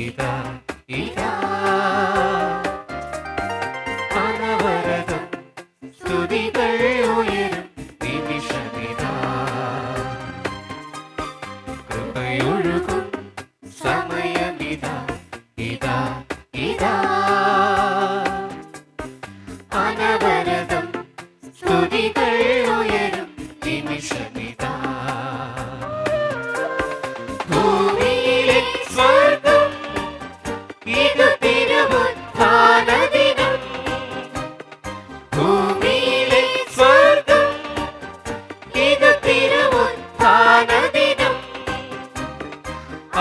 ഇതാ ഇതാ അനവരതം സ്തുതികൾ ഉയരും നിമിഷമിതാ കൃപയൊഴുകും സമയമിതാ ഇതാ ഇതാ അനവരതം സ്തുതികൾ ഉയരും നിമിഷമിതാ ഭൂമിയിലെ സ്വർഗം ഇത് തിരുവുത്ഥാന ദിനം ഭൂമിയിലെ സ്വർഗം ഇത് തിരുവുത്ഥാന ദിനം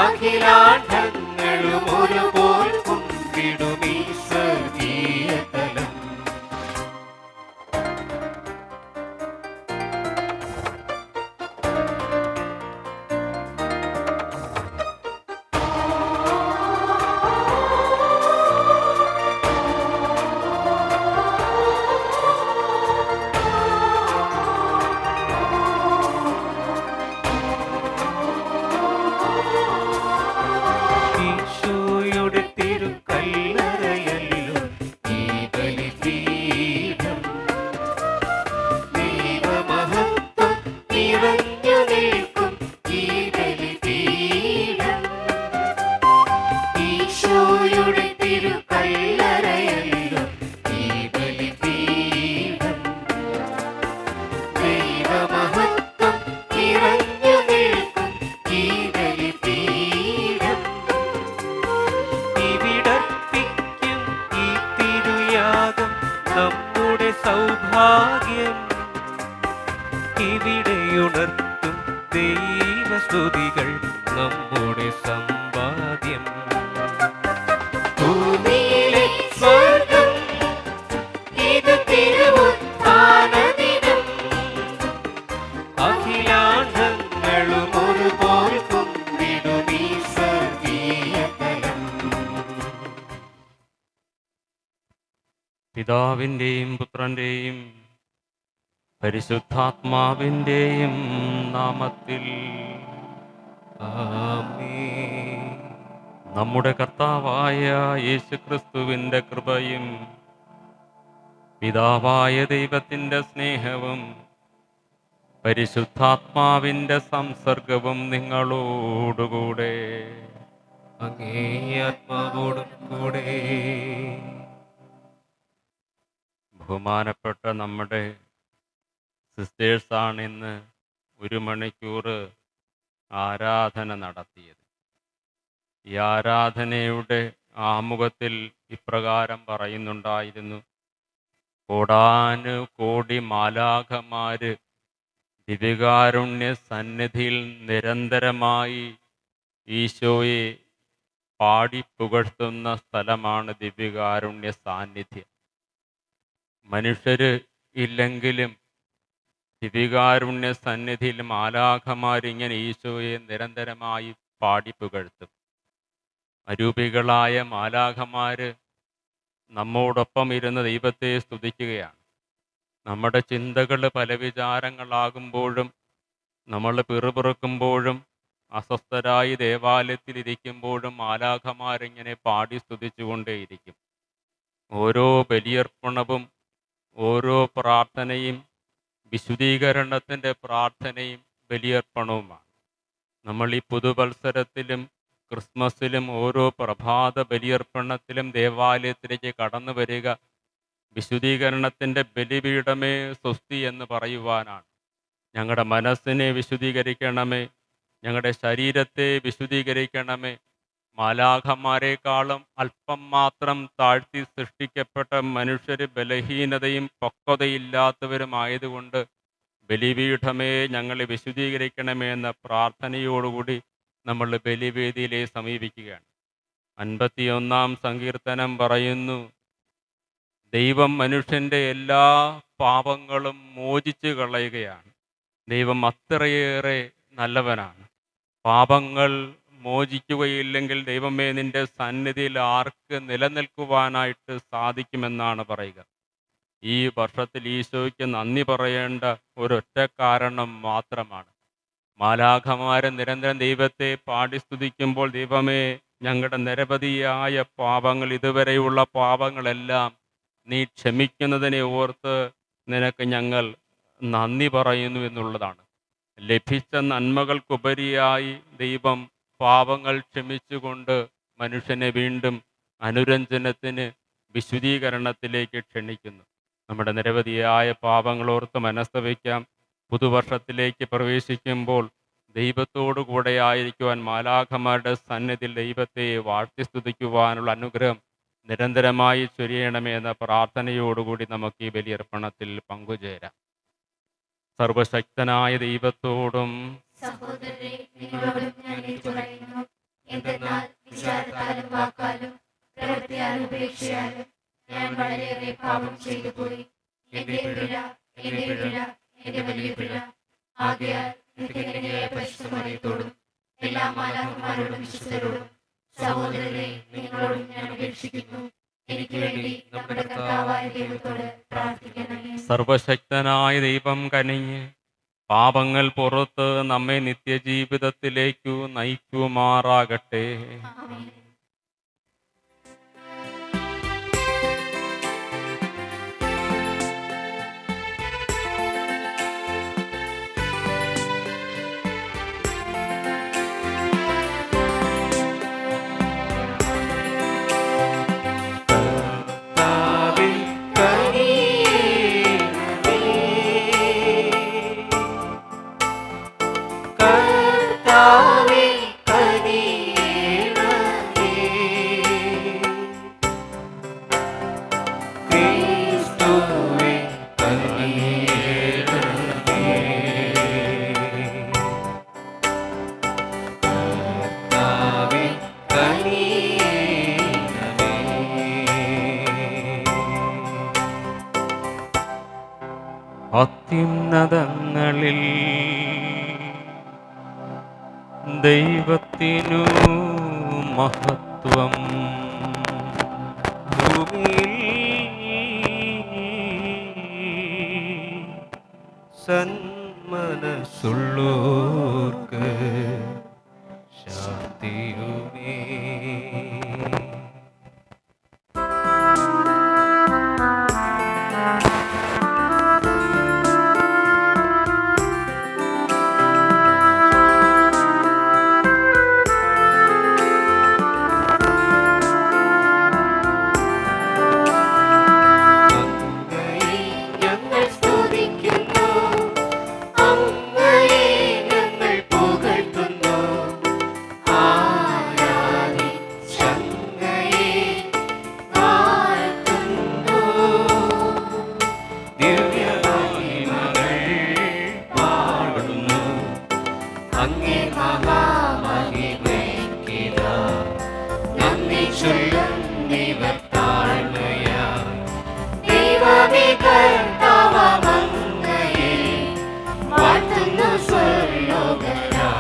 അഖിലാണ്ഡങ്ങളും ഒരുപോൽ കുമ്പിടും ഈ സ്വർഗീയ തലം ഈശോയുടെ തിരുക്കല്ലറയല്ലോ ഈ ബലിപീഠം ദൈവമഹത്വം നിറഞ്ഞു നിൽക്കും ഈ ബലിപീഠം ഈശോയുടെ തിരുക്കല്ലറയല്ലോ ഈ ബലിപീഠം ദൈവമഹത്വം നിറഞ്ഞു നിൽക്കും ഈ ബലിപീഠം ഇവിടർപ്പിക്കും ഈ തിരുയാഗം നമ്മുടെ സൗഭാഗ്യം ഇവിടെയുണർത്തും ദൈവസ്തുതികൾ നമ്മുടെ സമ്പാദ്യം ഭൂമിയിലെ സ്വർഗം ഇത് തിരുവുത്ഥാന ദിനം അഖിലാണ്ഡങ്ങളും ഒരുപോൽ കുമ്പിടും ഈ സ്വർഗീയ തലം പിതാവിൻ്റെയും പുത്രൻ്റെയും പരിശുദ്ധാത്മാവിൻ്റെയും നാമത്തിൽ ആമേൻ. നമ്മുടെ കർത്താവായ യേശുക്രിസ്തുവിൻ്റെ കൃപയും പിതാവായ ദൈവത്തിൻ്റെ സ്നേഹവും പരിശുദ്ധാത്മാവിൻ്റെ സംസർഗവും നിങ്ങളോടുകൂടെ. അങ്ങേ ആത്മാവോടും കൂടെ. ബഹുമാനപ്പെട്ട നമ്മുടെ സിസ്റ്റേഴ്സാണ് ഇന്ന് 1 മണിക്കൂർ ആരാധന നടത്തിയത്. ഈ ആരാധനയുടെ ആമുഖത്തിൽ ഇപ്രകാരം പറയുന്നുണ്ടായിരുന്നു: കോടാനുകോടി മാലാഖമാര് ദിവ്യകാരുണ്യ സന്നിധിയിൽ നിരന്തരമായി ഈശോയെ പാടി പുകഴ്ത്തുന്ന സ്ഥലമാണ് ദിവ്യകാരുണ്യ സാന്നിധ്യം. മനുഷ്യര് ഇല്ലെങ്കിലും ദിവ്യകാരുണ്യ സന്നിധിയിൽ മാലാഖമാരിങ്ങനെ ഈശോയെ നിരന്തരമായി പാടി പുകഴ്ത്തും. അരൂപികളായ മാലാഖമാര് നമ്മോടൊപ്പം ഇരുന്ന് ദൈവത്തെ സ്തുതിക്കുകയാണ്. നമ്മുടെ ചിന്തകൾ പല വിചാരങ്ങളാകുമ്പോഴും, നമ്മൾ പിറുപിറുക്കുമ്പോഴും, അസ്വസ്ഥരായി ദേവാലയത്തിലിരിക്കുമ്പോഴും മാലാഖമാരിങ്ങനെ പാടി സ്തുതിച്ചുകൊണ്ടേയിരിക്കും. ഓരോ ബലിയർപ്പണവും ഓരോ പ്രാർത്ഥനയും വിശുദ്ധീകരണത്തിൻ്റെ പ്രാർത്ഥനയും ബലിയർപ്പണവുമാണ്. നമ്മൾ ഈ പുതുവത്സരത്തിലും ക്രിസ്മസിലും ഓരോ പ്രഭാത ബലിയർപ്പണത്തിലും ദേവാലയത്തിലേക്ക് കടന്നു വരിക വിശുദ്ധീകരണത്തിൻ്റെ ബലിപീഠമേ സ്വസ്തി എന്ന് പറയുവാനാണ്. ഞങ്ങളുടെ മനസ്സിനെ വിശുദ്ധീകരിക്കണമേ, ഞങ്ങളുടെ ശരീരത്തെ വിശുദ്ധീകരിക്കണമേ. മാലാഖമാരെക്കാളും അല്പം മാത്രം താഴ്ത്തി സൃഷ്ടിക്കപ്പെട്ട മനുഷ്യർ ബലഹീനതയും പക്വതയില്ലാത്തവരുമായതുകൊണ്ട് ബലിപീഠമേ ഞങ്ങളെ വിശുദ്ധീകരിക്കണമേ എന്ന പ്രാർത്ഥനയോടുകൂടി നമ്മൾ ബലിവേദിയിലെ സമീപിക്കുകയാണ്. 51-ാം സങ്കീർത്തനം പറയുന്നു: ദൈവം മനുഷ്യൻ്റെ എല്ലാ പാപങ്ങളും മോചിച്ചു കളയുകയാണ്. ദൈവം അത്രയേറെ നല്ലവനാണ്. പാപങ്ങൾ മോചിക്കുകയില്ലെങ്കിൽ ദൈവമേ നിൻ്റെ സന്നിധിയിൽ ആർക്ക് നിലനിൽക്കുവാനായിട്ട് സാധിക്കുമെന്നാണ് പറയുക. ഈ വർഷത്തിൽ ഈശോയ്ക്ക് നന്ദി പറയേണ്ട ഒരൊറ്റ കാരണം മാത്രമാണ്. മാലാഖമാരെ നിരന്തരം ദൈവത്തെ പാടി സ്തുതിക്കുമ്പോൾ ദൈവമേ ഞങ്ങളുടെ നിരവധിയായ പാപങ്ങൾ, ഇതുവരെയുള്ള പാപങ്ങളെല്ലാം നീ ക്ഷമിക്കുന്നതിനെ ഓർത്ത് നിനക്ക് ഞങ്ങൾ നന്ദി പറയുന്നു എന്നുള്ളതാണ്. ലഭിച്ച നന്മകൾക്കുപരിയായി ദൈവം പാപങ്ങൾ ക്ഷമിച്ചുകൊണ്ട് മനുഷ്യനെ വീണ്ടും അനുരഞ്ജനത്തിന്, വിശുദ്ധീകരണത്തിലേക്ക് ക്ഷണിക്കുന്നു. നമ്മുടെ നിരവധിയായ പാപങ്ങളോർത്ത് മനസ്തപിക്കാം. പുതുവർഷത്തിലേക്ക് പ്രവേശിക്കുമ്പോൾ ദൈവത്തോടു കൂടെ ആയിരിക്കുവാൻ, മാലാഖമാരുടെ സന്നിധിയിൽ ദൈവത്തെ വാഴ്ത്തി സ്തുതിക്കുവാനുള്ള അനുഗ്രഹം നിരന്തരമായി ചൊരിയണമേ എന്ന പ്രാർത്ഥനയോടുകൂടി നമുക്ക് ഈ ബലിയർപ്പണത്തിൽ പങ്കുചേരാം. സർവശക്തനായ ദൈവത്തോടും സഹോദരരെ, നിങ്ങളോടും ഞാൻ ഏറ്റുപറയുന്നു. എന്തെന്നാൽ വിചാരത്താലും വാക്കാലും പ്രവൃത്തിയാലും ഉപേക്ഷയാലും ഞാൻ വളരെയേറെ പാപം ചെയ്തു പോയി. എന്റെ പിഴ, എന്റെ വലിയ പിഴ. ആകയാൽ നിത്യകന്യകയായ പരിശുദ്ധ മറിയത്തോടും എല്ലാ മാലാഖമാരോടും വിശുദ്ധരോടും സഹോദരരെ, നിങ്ങളോടും ഞാൻ അപേക്ഷിക്കുന്നു, എനിക്ക് വേണ്ടി നമ്മുടെ കർത്താവായ ദൈവത്തോട് പ്രാർത്ഥിക്കണമേ. സർവശക്തനായ ദൈവം കനിഞ്ഞ് പാപങ്ങൾ പുറത്ത് നമ്മെ നിത്യജീവിതത്തിലേക്കു നയിക്കുമാറാകട്ടെ. ആമേൻ. കർത്താവേ, കനിയണമേ. കർത്താവേ, കനിയണമേ. ക്രിസ്തുവേ, കനിയണമേ. കർത്താവേ, കനിയണമേ. അത്യുന്നതങ്ങളിൽ ദൈവത്തിനു മഹത്വം, ഭൂമിയിൽ സന്മനസ്സുള്ളോർക്ക് ശാന്തിയുമേ. അങ്ങയെ ഞങ്ങൾ സ്തുതിക്കുന്നു, അങ്ങയെ ഞങ്ങൾ പുകഴ്ത്തുന്നു. ആരാധിച്ചങ്ങയെ വാഴ്ത്തുന്നു. ദിവ്യമഹിമകൾ പാടുന്നു. അങ്ങേ മഹാമഹിമയ്ക്കിതാ നന്ദി ചൊല്ലുന്നിവർ താഴ്മയായി. ദൈവമേ, കർത്താവങ്ങയെ വാഴ്ത്തുന്നു സ്വർലോകരാജനേ.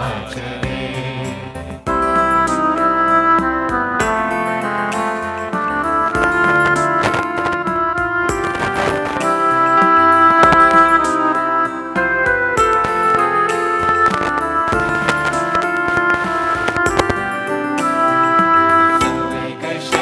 സർവ്വ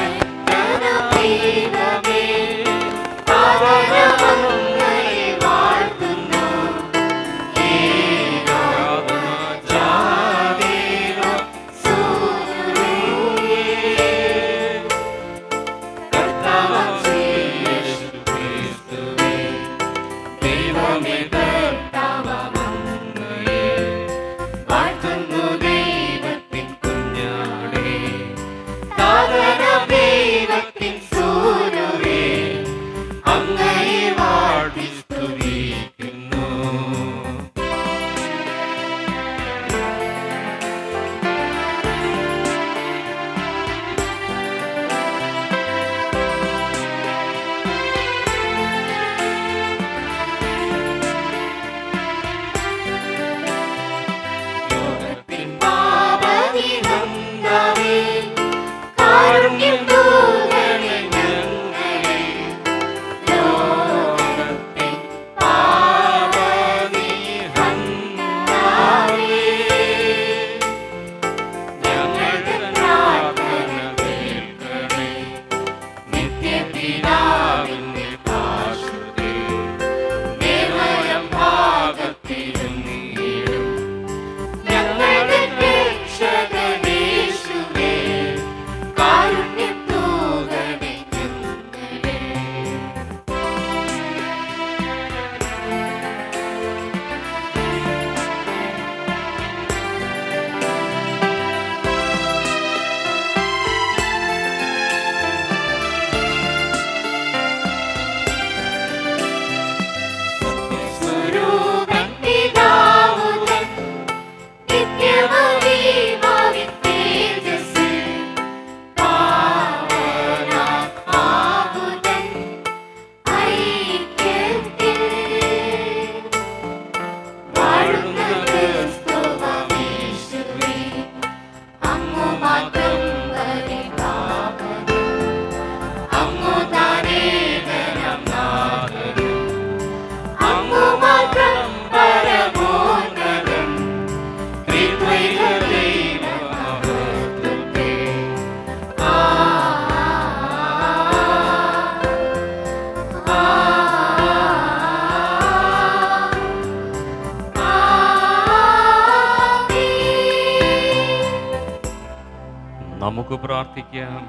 നമുക്ക് പ്രാർത്ഥിക്കാം.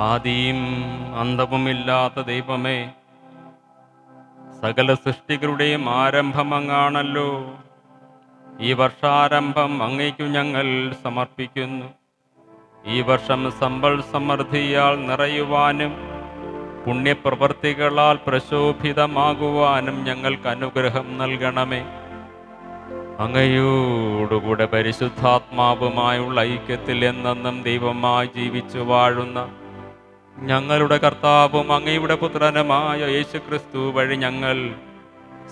ആദിയും അന്തവുമില്ലാത്ത ദൈവമേ, സകല സൃഷ്ടികളുടെയും ആരംഭം അങ്ങാണല്ലോ. ഈ വർഷാരംഭം അങ്ങേക്കു ഞങ്ങൾ സമർപ്പിക്കുന്നു. ഈ വർഷം സമ്പൽ സമൃദ്ധിയാൽ നിറയുവാനും പുണ്യപ്രവൃത്തികളാൽ പ്രശോഭിതമാകുവാനും ഞങ്ങൾക്ക് അനുഗ്രഹം നൽകണമേ. അങ്ങയോടുകൂടെ പരിശുദ്ധാത്മാവുമായുള്ള ഐക്യത്തിൽ എന്നെന്നും ദൈവമായി ജീവിച്ചു വാഴുന്ന ഞങ്ങളുടെ കർത്താവും അങ്ങയുടെ പുത്രനുമായ യേശുക്രിസ്തു വഴി ഞങ്ങൾ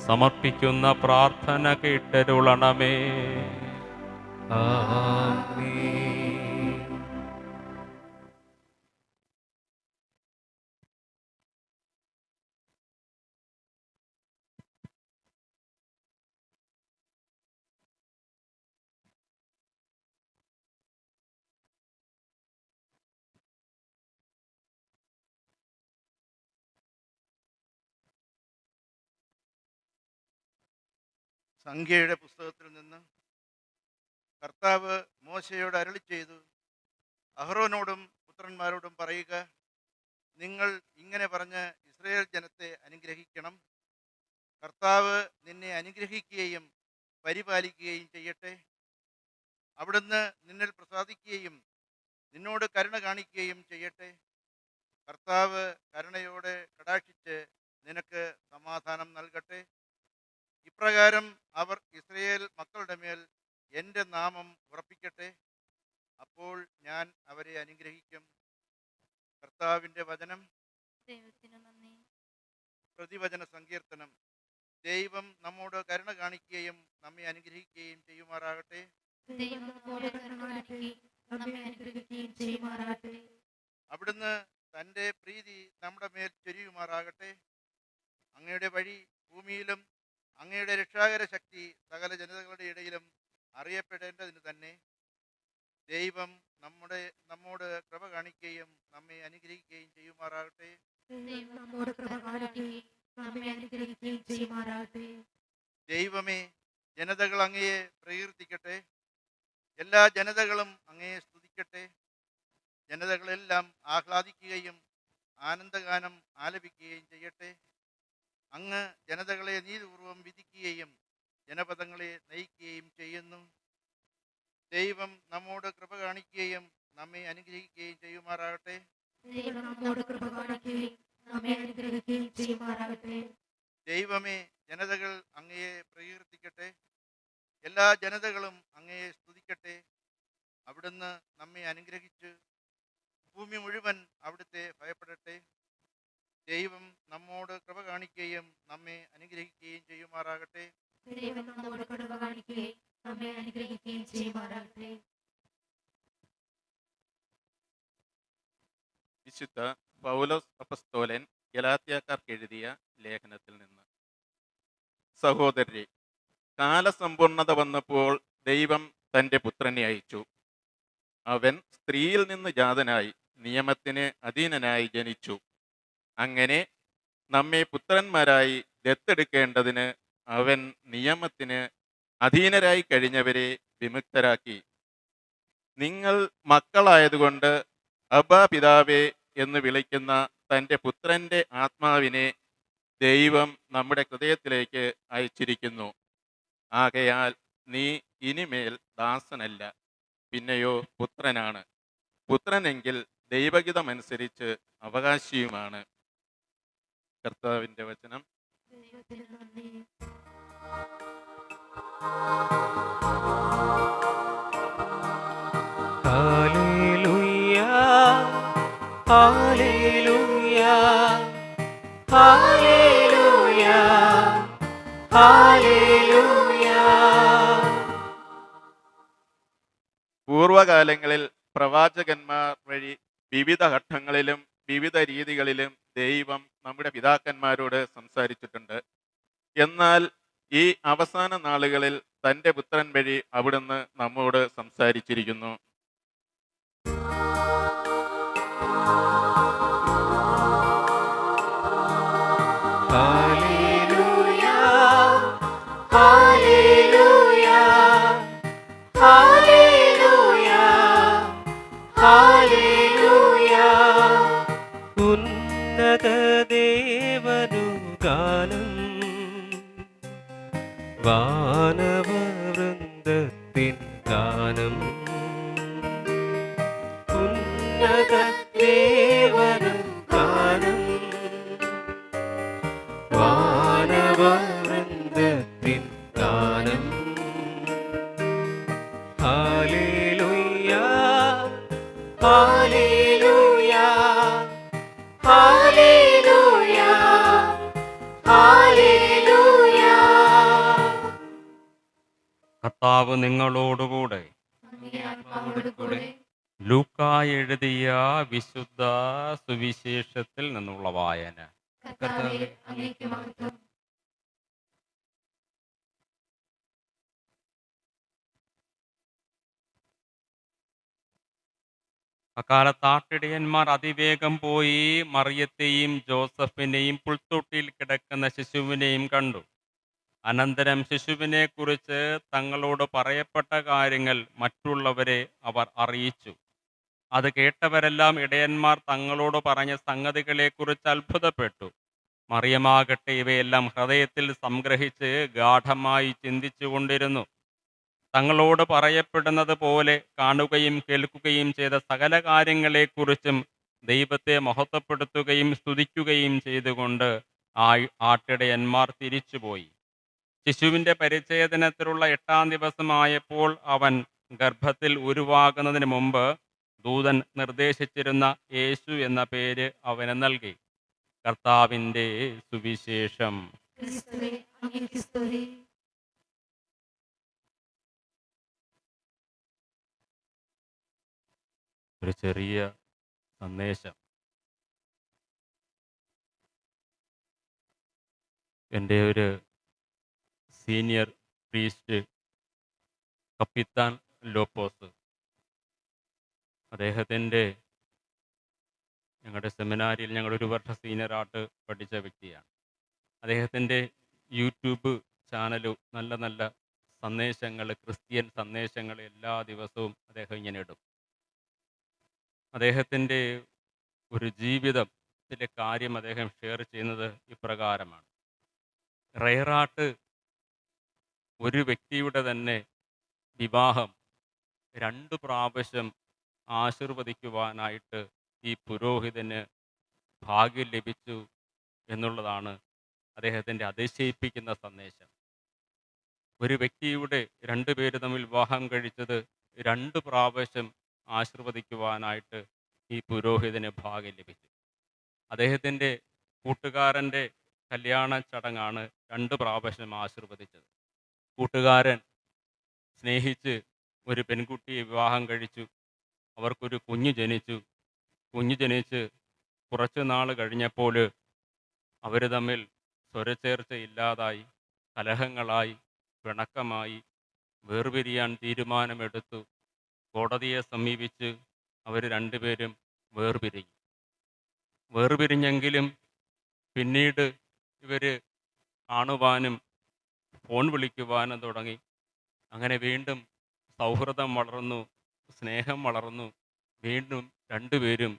സമർപ്പിക്കുന്ന പ്രാർത്ഥന കേട്ടരുളണമേ. ആമേൻ. സംഖ്യയുടെ പുസ്തകത്തിൽ നിന്ന് കർത്താവ് മോശയോട് അരുളി ചെയ്തു, അഹ്റോനോടും പുത്രന്മാരോടും പറയുക, നിങ്ങൾ ഇങ്ങനെ പറഞ്ഞ് ഇസ്രായേൽ ജനത്തെ അനുഗ്രഹിക്കണം. കർത്താവ് നിന്നെ അനുഗ്രഹിക്കുകയും പരിപാലിക്കുകയും ചെയ്യട്ടെ. അവിടുന്ന് നിന്നിൽ പ്രസാദിക്കുകയും നിന്നോട് കരുണ കാണിക്കുകയും ചെയ്യട്ടെ. കർത്താവ് കരുണയോടെ കടാക്ഷിച്ച് നിനക്ക് സമാധാനം നൽകട്ടെ. ഇപ്രകാരം അവർ ഇസ്രായേൽ മക്കളുടെ മേൽ എൻ്റെ നാമം ഉറപ്പിക്കട്ടെ. അപ്പോൾ ഞാൻ അവരെ അനുഗ്രഹിക്കും. കർത്താവിൻ്റെ വചനം. ദൈവത്തിന് നന്ദി. പ്രതിവചന സങ്കീർത്തനം. ദൈവം നമ്മോട് കരുണ കാണിക്കുകയും നമ്മെ അനുഗ്രഹിക്കുകയും ചെയ്യുമാറാകട്ടെ. ദൈവം നമ്മോട് കരുണ കാണിക്കുകയും നമ്മെ അനുഗ്രഹിക്കുകയും ചെയ്യുമാറാകട്ടെ. അവിടുന്ന് തൻ്റെ പ്രീതി നമ്മുടെ മേൽ ചൊരിയുമാറാകട്ടെ. അങ്ങയുടെ വഴി ഭൂമിയിലും അങ്ങയുടെ രക്ഷാകര ശക്തി സകല ജനതകളുടെ ഇടയിലും അറിയപ്പെടേണ്ടതിന് തന്നെ. ദൈവം നമ്മോട് കൃപ കാണിക്കുകയും നമ്മെ അനുഗ്രഹിക്കുകയും ചെയ്യുമാറാകട്ടെ. ദൈവം നമ്മോട് കൃപ കാണിക്കുകയും നമ്മെ അനുഗ്രഹിക്കുകയും ചെയ്യുമാറാകട്ടെ. ദൈവമേ, ജനതകൾ അങ്ങയെ പ്രകീർത്തിക്കട്ടെ. എല്ലാ ജനതകളും അങ്ങയെ സ്തുതിക്കട്ടെ. ജനതകളെല്ലാം ആഹ്ലാദിക്കുകയും ആനന്ദഗാനം ആലപിക്കുകയും ചെയ്യട്ടെ. അങ്ങ് ജനതകളെ നീതിപൂർവം വിധിക്കുകയും ജനപദങ്ങളെ നയിക്കുകയും ചെയ്യുന്നു. ദൈവം നമ്മോട് കൃപ കാണിക്കുകയും നമ്മെ അനുഗ്രഹിക്കുകയും ചെയ്യുമാറാകട്ടെ. ദൈവം നമ്മോട് കൃപ കാണിക്കുകയും നമ്മെ അനുഗ്രഹിക്കുകയും ചെയ്യുമാറാകട്ടെ. ദൈവമേ, ജനതകൾ അങ്ങയെ പ്രകീർത്തിക്കട്ടെ. എല്ലാ ജനതകളും അങ്ങയെ സ്തുതിക്കട്ടെ. അവിടുന്ന് നമ്മെ അനുഗ്രഹിച്ച് ഭൂമി മുഴുവൻ അവിടുത്തെ ഭയപ്പെടട്ടെ. ദൈവം നമ്മോട് കൃപ കാണിക്കുകയും നമ്മെ അനുഗ്രഹിക്കുകയും ചെയ്യുമാറാകട്ടെ. ദൈവം നമ്മോട് കൃപ കാണിക്കുകയും നമ്മെ അനുഗ്രഹിക്കുകയും ചെയ്യുമാറാകട്ടെ. വിശുദ്ധ പൗലോസ് അപ്പസ്തോലൻ ഗലാത്യക്കാർക്ക് എഴുതിയ ലേഖനത്തിൽ നിന്ന്. സഹോദരരെ, കാലസമ്പൂർണത വന്നപ്പോൾ ദൈവം തൻ്റെ പുത്രനെ അയച്ചു. അവൻ സ്ത്രീയിൽ നിന്ന് ജാതനായി നിയമത്തിന് അധീനനായി ജനിച്ചു. അങ്ങനെ നമ്മെ പുത്രന്മാരായി ദത്തെടുക്കേണ്ടതിന് അവൻ നിയമത്തിന് അധീനരായി കഴിഞ്ഞവരെ വിമുക്തരാക്കി. നിങ്ങൾ മക്കളായതുകൊണ്ട് അബ്ബാ പിതാവേ എന്ന് വിളിക്കുന്ന തൻ്റെ പുത്രൻ്റെ ആത്മാവിനെ ദൈവം നമ്മുടെ ഹൃദയത്തിലേക്ക് അയച്ചിരിക്കുന്നു. ആകയാൽ നീ ഇനിമേൽ ദാസനല്ല, പിന്നെയോ പുത്രനാണ്. പുത്രനെങ്കിൽ ദൈവഹിതമനുസരിച്ച് അവകാശിയുമാണ്. കർത്താവിൻ്റെ വചനം. ദൈവത്തിന് നന്ദി. ഹല്ലേലൂയ, ഹല്ലേലൂയ, ഹല്ലേലൂയ, ഹല്ലേലൂയ. പൂർവകാലങ്ങളിൽ പ്രവാചകന്മാർ വഴി വിവിധ ഘട്ടങ്ങളിലും വിവിധ രീതികളിലും ദൈവം നമ്മുടെ പിതാക്കന്മാരോട് സംസാരിച്ചിട്ടുണ്ട്. എന്നാൽ ഈ അവസാന നാളുകളിൽ തൻ്റെ പുത്രൻ വഴി അവിടുന്ന് നമ്മോട് സംസാരിച്ചിരിക്കുന്നു. ഹല്ലേലൂയ, ഹല്ലേലൂയ, ഹല്ലേലൂയ, ഹല്ലേലൂയ ഉന്നത ദേവനു ഗാനം വാനവവൃന്ദത്തിൻ ഗാനം ഉന്നത ദേവനു ഗാനം വാനവവൃന്ദത്തിൻ ഗാനം ഹല്ലേലൂയ ഹല്ലേലൂയ ഹല്ലേലൂയ ഹല്ലേലൂയ കർത്താവ് നിങ്ങളോടുകൂടെ. അങ്ങേ ആത്മാവോടുകൂടെ ലൂക്കാ എഴുതിയ വിശുദ്ധ സുവിശേഷത്തിൽ നിന്നുള്ള വായന. കർത്താവേ, അങ്ങേക്ക് മഹത്വം. അക്കാലത്ത് ആട്ടിടയന്മാർ അതിവേഗം പോയി മറിയത്തെയും ജോസഫിനെയും പുൽത്തൊട്ടിയിൽ കിടക്കുന്ന ശിശുവിനെയും കണ്ടു. അനന്തരം ശിശുവിനെ കുറിച്ച് തങ്ങളോട് പറയപ്പെട്ട കാര്യങ്ങൾ മറ്റുള്ളവരെ അവർ അറിയിച്ചു. അത് കേട്ടവരെല്ലാം ഇടയന്മാർ തങ്ങളോട് പറഞ്ഞ സംഗതികളെക്കുറിച്ച് അത്ഭുതപ്പെട്ടു. മറിയമാകട്ടെ ഇവയെല്ലാം ഹൃദയത്തിൽ സംഗ്രഹിച്ച് ഗാഠമായി ചിന്തിച്ചു കൊണ്ടിരുന്നു. തങ്ങളോട് പറയപ്പെടുന്നത് പോലെ കാണുകയും കേൾക്കുകയും ചെയ്ത സകല കാര്യങ്ങളെക്കുറിച്ചും ദൈവത്തെ മഹത്വപ്പെടുത്തുകയും സ്തുതിക്കുകയും ചെയ്തുകൊണ്ട് ആട്ടിടയന്മാർ തിരിച്ചുപോയി. ശിശുവിൻ്റെ പരിച്ഛേദനത്തിലുള്ള 8-ാം ദിവസമായപ്പോൾ അവൻ ഗർഭത്തിൽ ഉരുവാകുന്നതിന് മുമ്പ് ദൂതൻ നിർദ്ദേശിച്ചിരുന്ന യേശു എന്ന പേര് അവന് നൽകി. കർത്താവിൻ്റെ സുവിശേഷം. ക്രിസ്തുവേ, അങ്ങേക്ക് സ്തുതി. ഒരു ചെറിയ സന്ദേശം. എൻ്റെ ഒരു സീനിയർ പ്രീസ്റ്റ് കപ്പിത്താൻ ലോപ്പോസ്, അദ്ദേഹത്തിൻ്റെ ഞങ്ങളുടെ സെമിനാരിയിൽ ഞങ്ങൾ ഒരു വർഷ സീനിയറായിട്ട് പഠിച്ച വ്യക്തിയാണ്. അദ്ദേഹത്തിൻ്റെ യൂട്യൂബ് ചാനൽ നല്ല നല്ല സന്ദേശങ്ങൾ, ക്രിസ്ത്യൻ സന്ദേശങ്ങൾ എല്ലാ ദിവസവും അദ്ദേഹം ഇങ്ങനെ ഇടും. അദ്ദേഹത്തിൻ്റെ ഒരു ജീവിതത്തിലെ കാര്യം അദ്ദേഹം ഷെയർ ചെയ്യുന്നത് ഇപ്രകാരമാണ്. റയറാട്ട് ഒരു വ്യക്തിയുടെ തന്നെ വിവാഹം 2 പ്രാവശ്യം ആശീർവദിക്കുവാനായിട്ട് ഈ പുരോഹിതന് ഭാഗ്യം ലഭിച്ചു എന്നുള്ളതാണ് അദ്ദേഹത്തിൻ്റെ അതിശയിപ്പിക്കുന്ന സന്ദേശം. ഒരു വ്യക്തിയുടെ 2 പേര് തമ്മിൽ വിവാഹം കഴിച്ചത് 2 പ്രാവശ്യം ആശീർവദിക്കുവാനായിട്ട് ഈ പുരോഹിതന് ഭാഗ്യം ലഭിച്ചു. അദ്ദേഹത്തിൻ്റെ കൂട്ടുകാരൻ്റെ കല്യാണ ചടങ്ങാണ് 2 പ്രാവശ്യം ആശീർവദിച്ചത്. കൂട്ടുകാരൻ സ്നേഹിച്ച് ഒരു പെൺകുട്ടിയെ വിവാഹം കഴിച്ചു. അവർക്കൊരു കുഞ്ഞ് ജനിച്ചു. കുഞ്ഞ് ജനിച്ച് കുറച്ച് നാൾ കഴിഞ്ഞപ്പോൾ അവർ തമ്മിൽ സ്വരച്ചേർച്ചയില്ലാതായി, കലഹങ്ങളായി, പിണക്കമായി, വേർപിരിയാൻ തീരുമാനമെടുത്തു. കോടതിയെ സമീപിച്ച് അവർ 2 പേരും വേർപിരിഞ്ഞെങ്കിലും പിന്നീട് ഇവർ കാണുവാനും ഫോൺ വിളിക്കുവാനും തുടങ്ങി. അങ്ങനെ വീണ്ടും സൗഹൃദം വളർന്നു, സ്നേഹം വളർന്നു. വീണ്ടും 2 പേരും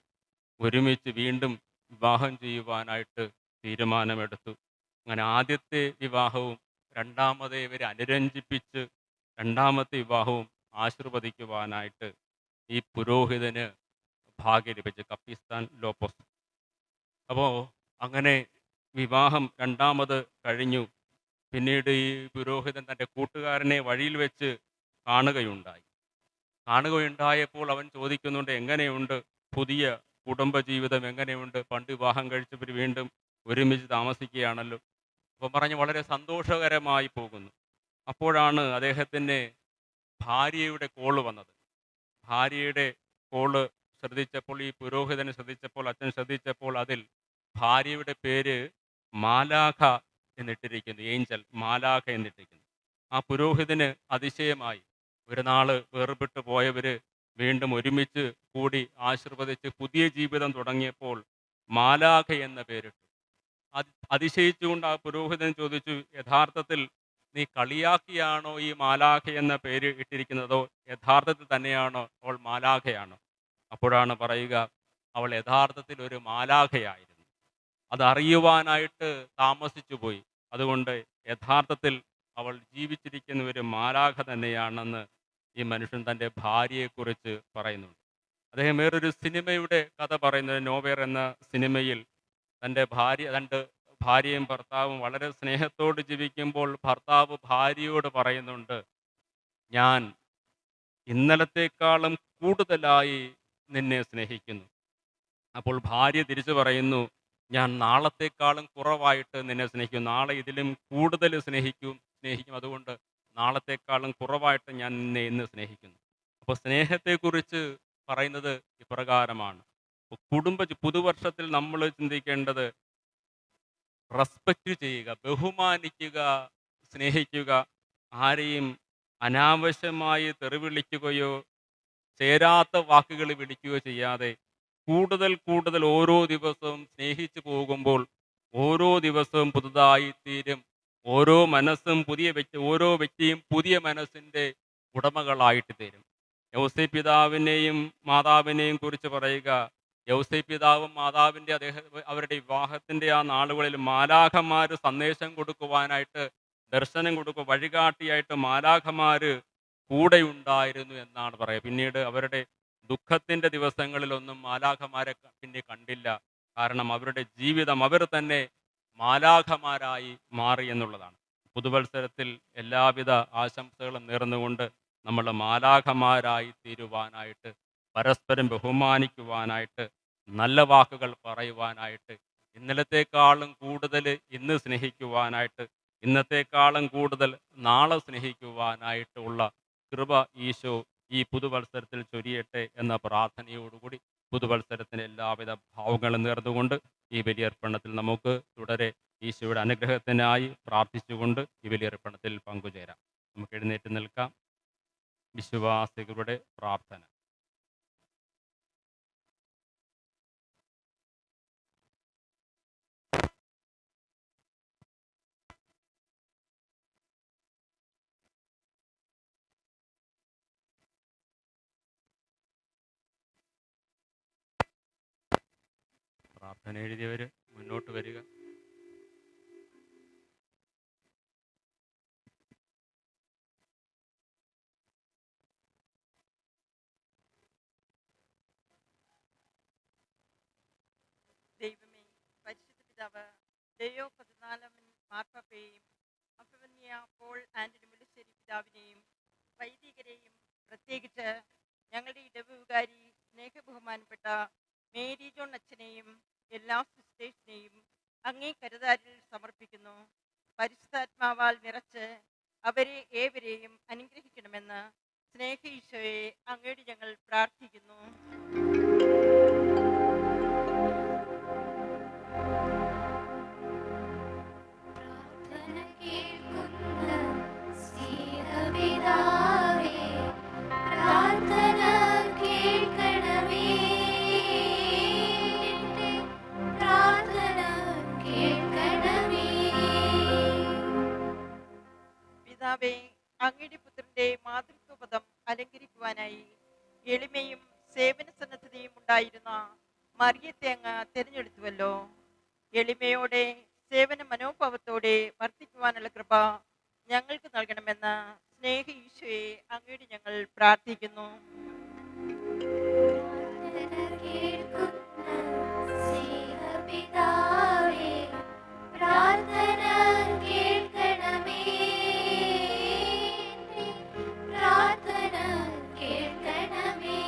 ഒരുമിച്ച് വീണ്ടും വിവാഹം ചെയ്യുവാനായിട്ട് തീരുമാനമെടുത്തു. അങ്ങനെ ആദ്യത്തെ വിവാഹവും രണ്ടാമത്തെ ഇവരെ അനുരഞ്ജിപ്പിച്ച് 2ാമത്തെ വിവാഹവും ആശീർവദിക്കുവാനായിട്ട് ഈ പുരോഹിതന് ഭാഗ്യം ലഭിച്ചു, കപ്പിത്താൻ ലോപ്പോസ്. അപ്പോൾ അങ്ങനെ വിവാഹം 2ാമത് കഴിഞ്ഞു. പിന്നീട് ഈ പുരോഹിതൻ തൻ്റെ കൂട്ടുകാരനെ വഴിയിൽ വെച്ച് കാണുകയുണ്ടായപ്പോൾ അവൻ ചോദിക്കുന്നുണ്ട്, എങ്ങനെയുണ്ട് പുതിയ കുടുംബജീവിതം, എങ്ങനെയുണ്ട്? പണ്ട് വിവാഹം കഴിച്ചവർ വീണ്ടും ഒരുമിച്ച് താമസിക്കുകയാണല്ലോ. അപ്പം പറഞ്ഞ് വളരെ സന്തോഷകരമായി പോകുന്നു. അപ്പോഴാണ് അദ്ദേഹത്തിൻ്റെ ഭാര്യയുടെ കോള് വന്നത്. ഭാര്യയുടെ കോള് ശ്രദ്ധിച്ചപ്പോൾ, ഈ പുരോഹിതനെ ശ്രദ്ധിച്ചപ്പോൾ, അച്ഛൻ ശ്രദ്ധിച്ചപ്പോൾ അതിൽ ഭാര്യയുടെ പേര് മാലാഖ എന്നിട്ടിരിക്കുന്നു, ഏഞ്ചൽ മാലാഖ എന്നിട്ടിരിക്കുന്നു. ആ പുരോഹിതന് അതിശയമായി. ഒരു നാൾ വേർപെട്ട് പോയവർ വീണ്ടും ഒരുമിച്ച് കൂടി ആശീർവദിച്ച് പുതിയ ജീവിതം തുടങ്ങിയപ്പോൾ മാലാഖ എന്ന പേരിട്ടു. അതിശയിച്ചുകൊണ്ട് ആ പുരോഹിതൻ ചോദിച്ചു, യഥാർത്ഥത്തിൽ നീ കളിയാക്കിയാണോ ഈ മാലാഖ എന്ന പേര് ഇട്ടിരിക്കുന്നതോ യഥാർത്ഥത്തിൽ തന്നെയാണോ അവൾ മാലാഖയാണോ? അപ്പോഴാണ് പറയുക, അവൾ യഥാർത്ഥത്തിൽ ഒരു മാലാഖയായിരുന്നു. അതറിയുവാനായിട്ട് താമസിച്ചു പോയി. അതുകൊണ്ട് യഥാർത്ഥത്തിൽ അവൾ ജീവിച്ചിരിക്കുന്ന ഒരു മാലാഖ തന്നെയാണെന്ന് ഈ മനുഷ്യൻ തൻ്റെ ഭാര്യയെക്കുറിച്ച് പറയുന്നുണ്ട്. അദ്ദേഹം വേറൊരു സിനിമയുടെ കഥ പറയുന്നത്, നോവേർ എന്ന സിനിമയിൽ തൻ്റെ രണ്ട് ഭാര്യയും ഭർത്താവും വളരെ സ്നേഹത്തോട് ജീവിക്കുമ്പോൾ ഭർത്താവ് ഭാര്യയോട് പറയുന്നുണ്ട്, ഞാൻ ഇന്നലത്തേക്കാളും കൂടുതലായി നിന്നെ സ്നേഹിക്കുന്നു. അപ്പോൾ ഭാര്യ തിരിച്ചു പറയുന്നു, ഞാൻ നാളത്തേക്കാളും കുറവായിട്ട് നിന്നെ സ്നേഹിക്കും, നാളെ ഇതിലും കൂടുതൽ സ്നേഹിക്കും, അതുകൊണ്ട് നാളത്തേക്കാളും കുറവായിട്ട് ഞാൻ നിന്നെ ഇന്ന് സ്നേഹിക്കുന്നു. അപ്പോൾ സ്നേഹത്തെക്കുറിച്ച് പറയുന്നത് ഇപ്രകാരമാണ്. പുതുവർഷത്തിൽ നമ്മൾ ചിന്തിക്കേണ്ടത് റെസ്പെക്റ്റ് ചെയ്യുക, ബഹുമാനിക്കുക, സ്നേഹിക്കുക. ആരെയും അനാവശ്യമായി തെറി വിളിക്കുകയോ ചേരാത്ത വാക്കുകൾ വിളിക്കുകയോ ചെയ്യാതെ കൂടുതൽ കൂടുതൽ ഓരോ ദിവസവും സ്നേഹിച്ചു പോകുമ്പോൾ ഓരോ ദിവസവും പുതുതായി തീരും. ഓരോ വ്യക്തിയും പുതിയ മനസ്സിൻ്റെ ഉടമകളായിട്ട് തീരും. യൗസേ പിതാവിനെയും മാതാവിനെയും കുറിച്ച് പറയുക, യൗസേ പിതാവും മാതാവിൻ്റെ അവരുടെ വിവാഹത്തിൻ്റെ ആ നാളുകളിൽ മാലാഖമാർ സന്ദേശം കൊടുക്കുവാനായിട്ട്, ദർശനം കൊടുക്കുക, വഴികാട്ടിയായിട്ട് മാലാഖമാർ കൂടെ ഉണ്ടായിരുന്നു എന്നാണ് പറയുക. പിന്നീട് അവരുടെ ദുഃഖത്തിൻ്റെ ദിവസങ്ങളിലൊന്നും മാലാഖമാരെ പിന്നെ കണ്ടില്ല. കാരണം അവരുടെ ജീവിതം അവർ തന്നെ മാലാഖമാരായി മാറി എന്നുള്ളതാണ്. പുതുവത്സരത്തിൽ എല്ലാവിധ ആശംസകളും നേർന്നുകൊണ്ട് നമ്മൾ മാലാഖമാരായി തീരുവാനായിട്ട്, പരസ്പരം ബഹുമാനിക്കുവാനായിട്ട്, നല്ല വാക്കുകൾ പറയുവാനായിട്ട്, ഇന്നലത്തേക്കാളും കൂടുതൽ ഇന്ന് സ്നേഹിക്കുവാനായിട്ട്, ഇന്നത്തേക്കാളും കൂടുതൽ നാളെ സ്നേഹിക്കുവാനായിട്ടുള്ള കൃപ ഈശോ ഈ പുതുവത്സരത്തിൽ ചൊരിയട്ടെ എന്ന പ്രാർത്ഥനയോടുകൂടി പുതുവത്സരത്തിന് എല്ലാവിധ ഭാവങ്ങളും നേർന്നുകൊണ്ട് ഈ ബലിയർപ്പണത്തിൽ നമുക്ക് തുടരെ ഈശോയുടെ അനുഗ്രഹത്തിനായി പ്രാർത്ഥിച്ചുകൊണ്ട് ഈ ബലിയർപ്പണത്തിൽ പങ്കുചേരാം. നമുക്ക് എഴുന്നേറ്റ് നിൽക്കാം. വിശ്വാസികളുടെ പ്രാർത്ഥന. പ്രാർത്ഥന എഴുതിയവർ മുന്നോട്ട് വരിക. ദൈവമേ, പരിശുദ്ധ പിതാവ് ലയോ 14 മാർപ്പാപ്പയെയും അഭിമന്യ പോൾ ആന്റണി മുല്ലശ്ശേരി പിതാവിനെയും വൈദികരെയും പ്രത്യേകിച്ച് ഞങ്ങളുടെ ഇടവുകാരി സ്നേഹബഹുമാനപ്പെട്ട മേരി ജോൺ അച്ഛനെയും എല്ലാ സിസ്റ്റേഴ്സിനെയും അങ്ങേ കരുതാരിൽ സമർപ്പിക്കുന്നു. പരിശുദ്ധാത്മാവാൽ നിറച്ച് അവരെ ഏവരെയും അനുഗ്രഹിക്കണമെന്ന് സ്നേഹ ഈശോയെ അങ്ങയോട് ഞങ്ങൾ പ്രാർത്ഥിക്കുന്നു. പ്രാർത്ഥന കേൾക്കുന്ന സ്നേഹപിതാവേ, പ്രാർത്ഥന കേൾക്കണമേ, എന്റെ പ്രാർത്ഥന കേൾക്കണമേ. പിതാവേ, അങ്ങയുടെ പുത്രന്റെ മാതൃത്വപദം അലങ്കരിക്കുവാനായി എളിമയും സേവന സന്നദ്ധതയും ഉണ്ടായിരുന്ന മറിയത്തെ അങ്ങ് തിരഞ്ഞെടുത്തുവല്ലോ. എളിമയോടെ സേവന മനോഭാവത്തോടെ വർത്തിക്കുവാനുള്ള കൃപ ഞങ്ങൾക്ക് നൽകണമെന്ന് സ്നേഹ ഈശോയെ അങ്ങയോട് ഞങ്ങൾ പ്രാർത്ഥിക്കുന്നു. പ്രാർത്ഥന കേൾക്കുന്ന സ്നേഹപിതാവേ, പ്രാർത്ഥന കേൾക്കണമേ, എന്റെ പ്രാർത്ഥന കേൾക്കണമേ.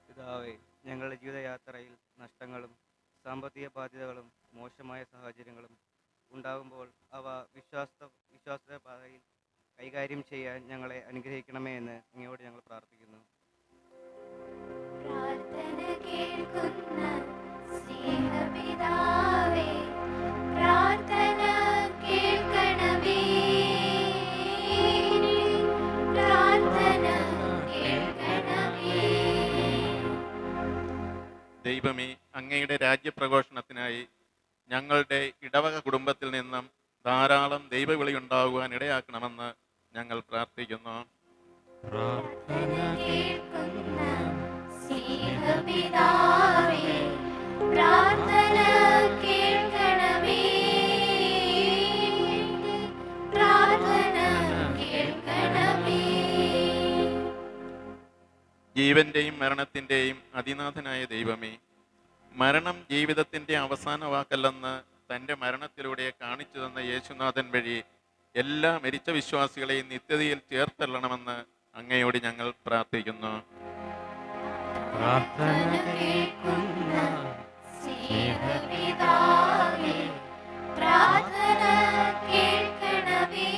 പിതാവേ, ഞങ്ങളുടെ ജീവിതയാത്രയിൽ നഷ്ടങ്ങളും സാമ്പത്തിക ബാധ്യതകളും മോശമായ സാഹചര്യങ്ങളും ഉണ്ടാകുമ്പോൾ അവ വിശ്വാസ പാതയിൽ കൈകാര്യം ചെയ്യാൻ ഞങ്ങളെ അനുഗ്രഹിക്കണമേ എന്ന് അങ്ങയോട് ഞങ്ങൾ പ്രാർത്ഥിക്കുന്നു. പ്രാർത്ഥന കേൾക്കുന്ന സ്നേഹപിതാവേ, പ്രാർത്ഥന കേൾക്കണമേ, പ്രാർത്ഥന കേൾക്കണമേ. ദൈവമേ, അങ്ങയുടെ രാജ്യപ്രഘോഷണത്തിനായി ഞങ്ങളുടെ ഇടവക കുടുംബത്തിൽ നിന്നും ധാരാളം ദൈവവിളി ഉണ്ടാകുവാൻ ഇടയാക്കണമെന്ന് ഞങ്ങൾ പ്രാർത്ഥിക്കുന്നു. പ്രാർത്ഥന കേൾക്കുന്ന സ്നേഹപിതാവേ പ്രാർത്ഥന കേൾക്കണമേ പ്രാർത്ഥന കേൾക്കണമേ ജീവന്റെയും മരണത്തിന്റെയും അതിനാഥനായ ദൈവമേ, മരണം ജീവിതത്തിന്റെ അവസാന വാക്കല്ലെന്ന് തൻ്റെ മരണത്തിലൂടെ കാണിച്ചു തന്ന യേശുനാഥൻ വഴി എല്ലാ മരിച്ച വിശ്വാസികളെയും നിത്യതയിൽ ചേർത്തള്ളണമെന്ന് അങ്ങയോട് ഞങ്ങൾ പ്രാർത്ഥിക്കുന്നു. പ്രാർത്ഥന കേൾക്കുന്ന സ്നേഹപിതാവേ പ്രാർത്ഥന കേൾക്കണമേ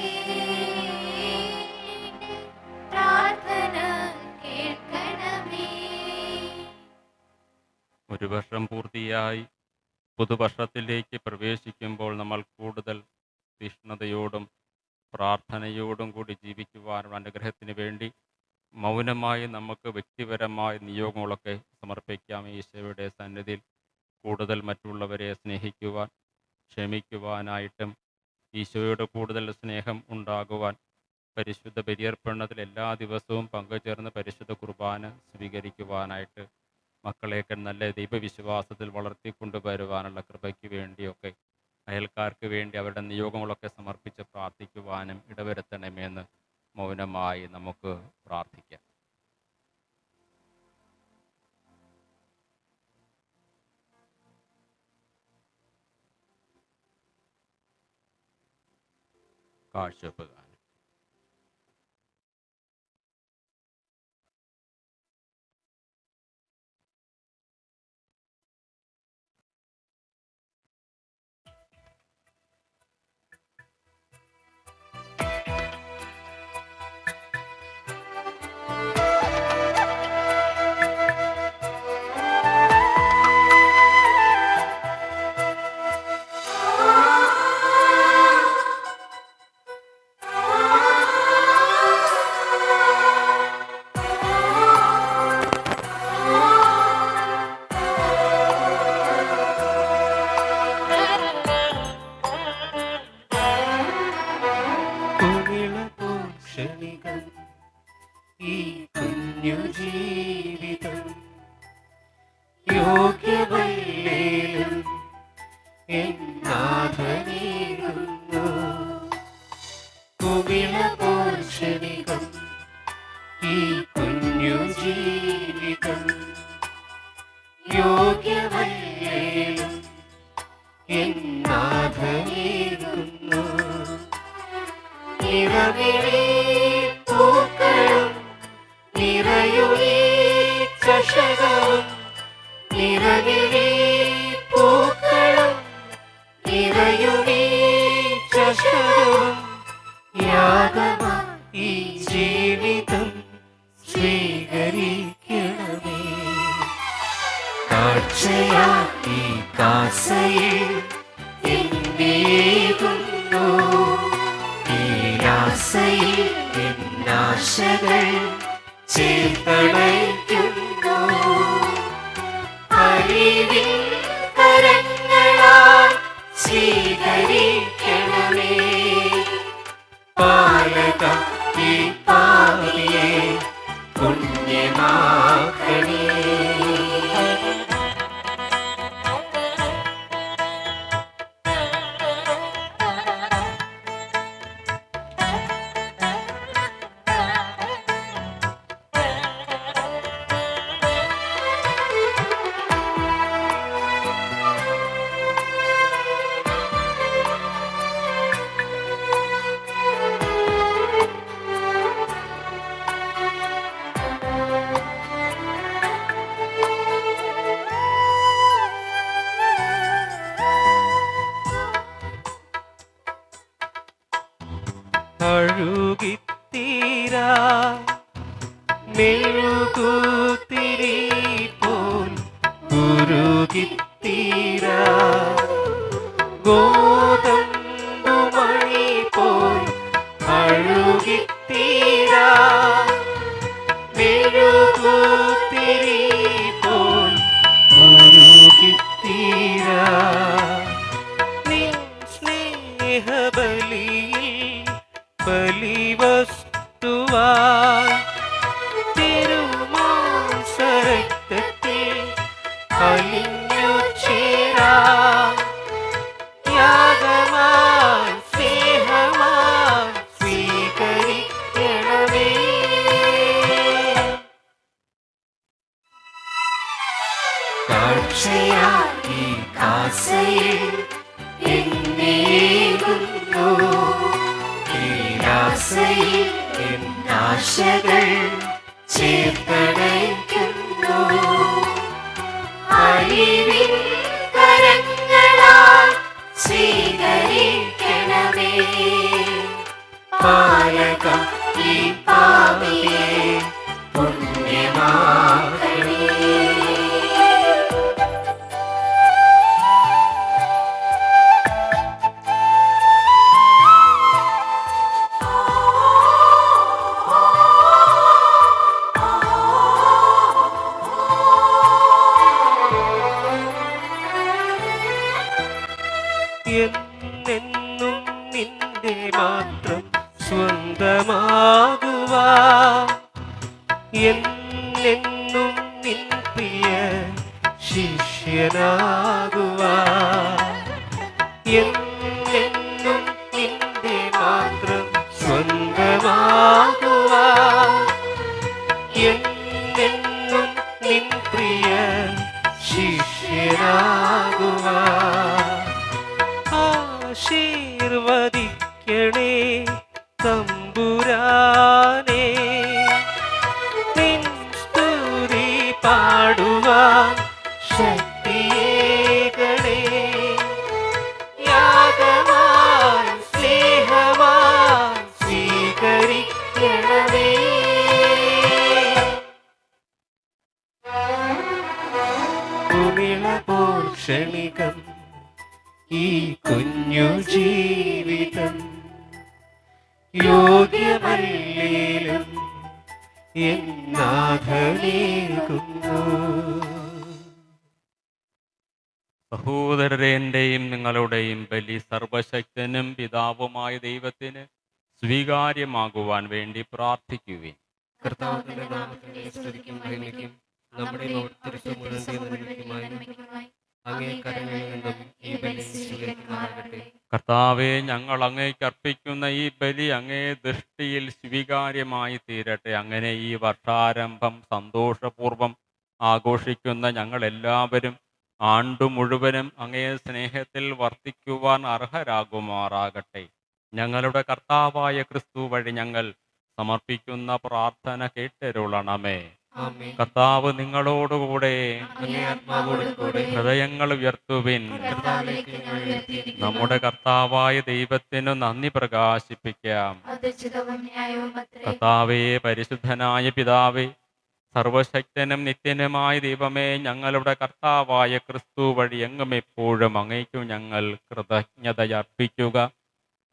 പ്രാർത്ഥന കേൾക്കണമേ ഒരു വർഷം പൂർത്തിയായി പുതുവർഷത്തിലേക്ക് പ്രവേശിക്കുമ്പോൾ നമ്മൾ കൂടുതൽ തീഷ്ണതയോടും പ്രാർത്ഥനയോടും കൂടി ജീവിക്കുവാനുള്ള അനുഗ്രഹത്തിന് വേണ്ടി മൗനമായി നമുക്ക് വ്യക്തിപരമായ നിയോഗങ്ങളൊക്കെ സമർപ്പിക്കാം. ഈശോയുടെ സന്നിധിയിൽ കൂടുതൽ മറ്റുള്ളവരെ സ്നേഹിക്കുവാൻ, ക്ഷമിക്കുവാനായിട്ടും ഈശോയുടെ കൂടുതൽ സ്നേഹം ഉണ്ടാകുവാൻ, പരിശുദ്ധ ബലിയർപ്പണത്തിൽ എല്ലാ ദിവസവും പങ്കുചേർന്ന് പരിശുദ്ധ കുർബാന സ്വീകരിക്കുവാനായിട്ട്, മക്കളെയൊക്കെ നല്ല ദൈവവിശ്വാസത്തിൽ വളർത്തിക്കൊണ്ടുവരുവാനുള്ള കൃപയ്ക്ക് വേണ്ടിയൊക്കെ അയൽക്കാർക്ക് വേണ്ടി അവരുടെ നിയോഗങ്ങളൊക്കെ സമർപ്പിച്ച് പ്രാർത്ഥിക്കുവാനും ഇടവരുത്തണമെന്ന് മൗനമായി നമുക്ക് പ്രാർത്ഥിക്കാം. കാഴ്ചവെപ്പ് ഗാനം. ക്ഷണികം ഈ കുഞ്ഞു ജീവിതം യോഗ്യമല്ലേലും എന്നാഥനീകുന്നു. കുമിളപോൽ ക്ഷണികം ഈ കുഞ്ഞു ജീവിതം യോഗ്യമല്ലേലും എന്നാഥനീകുന്നു. നിറവിളി പൂക്കളും നിറയുളി ചഷകവും നിറവിളി പൂക്കളും നിറയുളി ചഷകവും യാഗമാ ഈ ജീവിതം സ്വീകരിക്കണമേ. കാഴ്ചയാ ഈ കാസയിൽ എന്നേകുന്നു. ആശകൾ ചേർത്തണയ്ക്കുന്നു. അറിവിൻ കരങ്ങളാൽ സ്വീകരിക്കണമേ. പാലക ഈ പാപിയെ പുണ്യമാക്കണേ. അഴുകിത്തീരാ മെഴുകുതിരി പോൽ ഉരുകിത്തീരാ ഗോതമ്പുമണി പോൽ അഴുകിത്തീരാ മെഴുകുതിരി പോൽ ഉരുകിത്തീരാ നിൻ സ്നേഹബലിയിൽ ബലിവസ്തുവായി തിരുമാംസവും കാഴ്ചയായി കാസയിൽ എന്നേകുന്നു. നിരാശയിൽ എൻ ആശകൾ ചേർത്തണയ്ക്കുന്നു. അറിവിൻ കരങ്ങളാൽ സ്വീകരിക്കണമേ പാലക ഈ പാപിയെ പുണ്യമാക്കണേ. എന്നെന്നും നിന്റെ മാത്രം സ്വന്തമാകുവാ, എന്നെന്നും നിൻ പ്രിയ ശിഷ്യനാകുവാ, എന്നെന്നും നിന്റെ മാത്രം സ്വന്തമാകുവാ, എന്നെന്നും നിൻ പ്രിയ ശിഷ്യനാകുവാ. ആശീർവദിക്കണേ തമ്പുരാനേ, നിൻ സ്തുതി പാടുവാൻ ശക്തിയേകണേ. യാഗമായി സ്നേഹമായി സ്വീകരിക്കണമേ. കുമിളപോൽ ക്ഷണികം ഈ കുഞ്ഞു ജീവിതം, യോഗ്യമല്ലേലും എന്നാഥനേകുന്നു. സഹോദരരെ, എൻ്റെയും നിങ്ങളുടെയും ബലി സർവശക്തനും പിതാവുമായ ദൈവത്തിന് സ്വീകാര്യമാകുവാൻ വേണ്ടി പ്രാർത്ഥിക്കുവിൻ. കർത്താവിന്റെ നാമത്തിന്റെ സ്തുതിക്കും മഹിമയ്ക്കും നമ്മുടെ നന്മയ്ക്കുമായി അങ്ങേ കരങ്ങളിൽ നിന്നും ഈ ബലി സ്വീകരിക്കുമാറാകട്ടെ. കർത്താവെ, ഞങ്ങൾ അങ്ങേക്ക് അർപ്പിക്കുന്ന ഈ ബലി അങ്ങേ ദൃഷ്ടിയിൽ സ്വീകാര്യമായി തീരട്ടെ. അങ്ങനെ ഈ വർഷാരംഭം സന്തോഷപൂർവ്വം ആഘോഷിക്കുന്ന ഞങ്ങളെല്ലാവരും ആണ്ടു മുഴുവനും അങ്ങേ സ്നേഹത്തിൽ വർത്തിക്കുവാൻ അർഹരാകുമാറാകട്ടെ. ഞങ്ങളുടെ കർത്താവായ ക്രിസ്തു വഴി ഞങ്ങൾ സമർപ്പിക്കുന്ന പ്രാർത്ഥന കേട്ടരുളണമേ. ആമേൻ. കർത്താവ് നിങ്ങളോടുകൂടെ. അങ്ങേ ആത്മാവോടുകൂടെ ഹൃദയങ്ങൾ ഉയർത്തുവിൻ. കർത്താവിലേക്ക് ഞങ്ങൾ ഉയർത്തിയിരിക്കുന്നു. നമ്മുടെ കർത്താവായ ദൈവത്തിനു നന്ദി പ്രകാശിപ്പിക്കാം. അത് ചിതവും ന്യായവും അത്രേ. കർത്താവേ, പരിശുദ്ധനായ പിതാവേ, സർവശക്തനും നിത്യനുമായ ദൈവമേ, ഞങ്ങളുടെ കർത്താവായ ക്രിസ്തു വഴി എങ്ങും എപ്പോഴും അങ്ങേക്കു ഞങ്ങൾ കൃതജ്ഞതയർപ്പിക്കുക.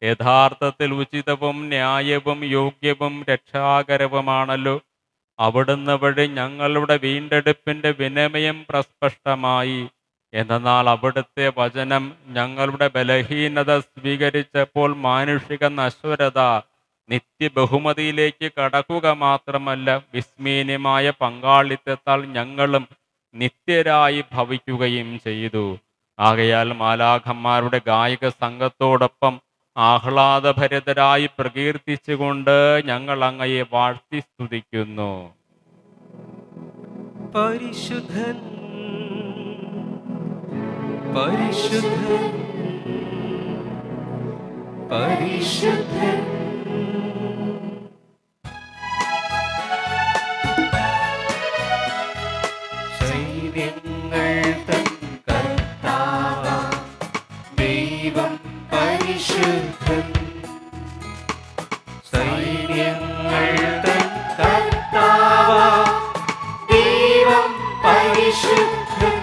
യഥാർത്ഥത്തിൽ ഉചിതവും ന്യായവും യോഗ്യവും രക്ഷാകരവുമാണല്ലോ. അവിടുന്ന് വഴി ഞങ്ങളുടെ വീണ്ടെടുപ്പിൻ്റെ വിനിമയം പ്രസ്പഷ്ടമായി. എന്നാൽ അവിടുത്തെ വചനം ഞങ്ങളുടെ ബലഹീനത സ്വീകരിച്ചപ്പോൾ മാനുഷിക നശ്വരത നിത്യബഹുമതിയിലേക്ക് കടക്കുക മാത്രമല്ല, വിസ്മീയമായ പങ്കാളിത്തത്താൽ ഞങ്ങളും നിത്യരായി ഭവിക്കുകയും ചെയ്തു. ആകയാൽ മാലാഖന്മാരുടെ ഗായക സംഘത്തോടൊപ്പം ആഹ്ലാദഭരിതരായി പ്രകീർത്തിച്ചുകൊണ്ട് ഞങ്ങൾ അങ്ങയെ വാഴ്ത്തി സ്തുതിക്കുന്നു. പരിശുദ്ധൻ പരിശുദ്ധൻ പരിശുദ്ധൻ സൈന്യങ്ങൾ തൻ കർത്താവാം ദൈവം പരിശുദ്ധൻ. സൈന്യങ്ങൾ തൻ കർത്താവാം ദൈവം പരിശുദ്ധൻ.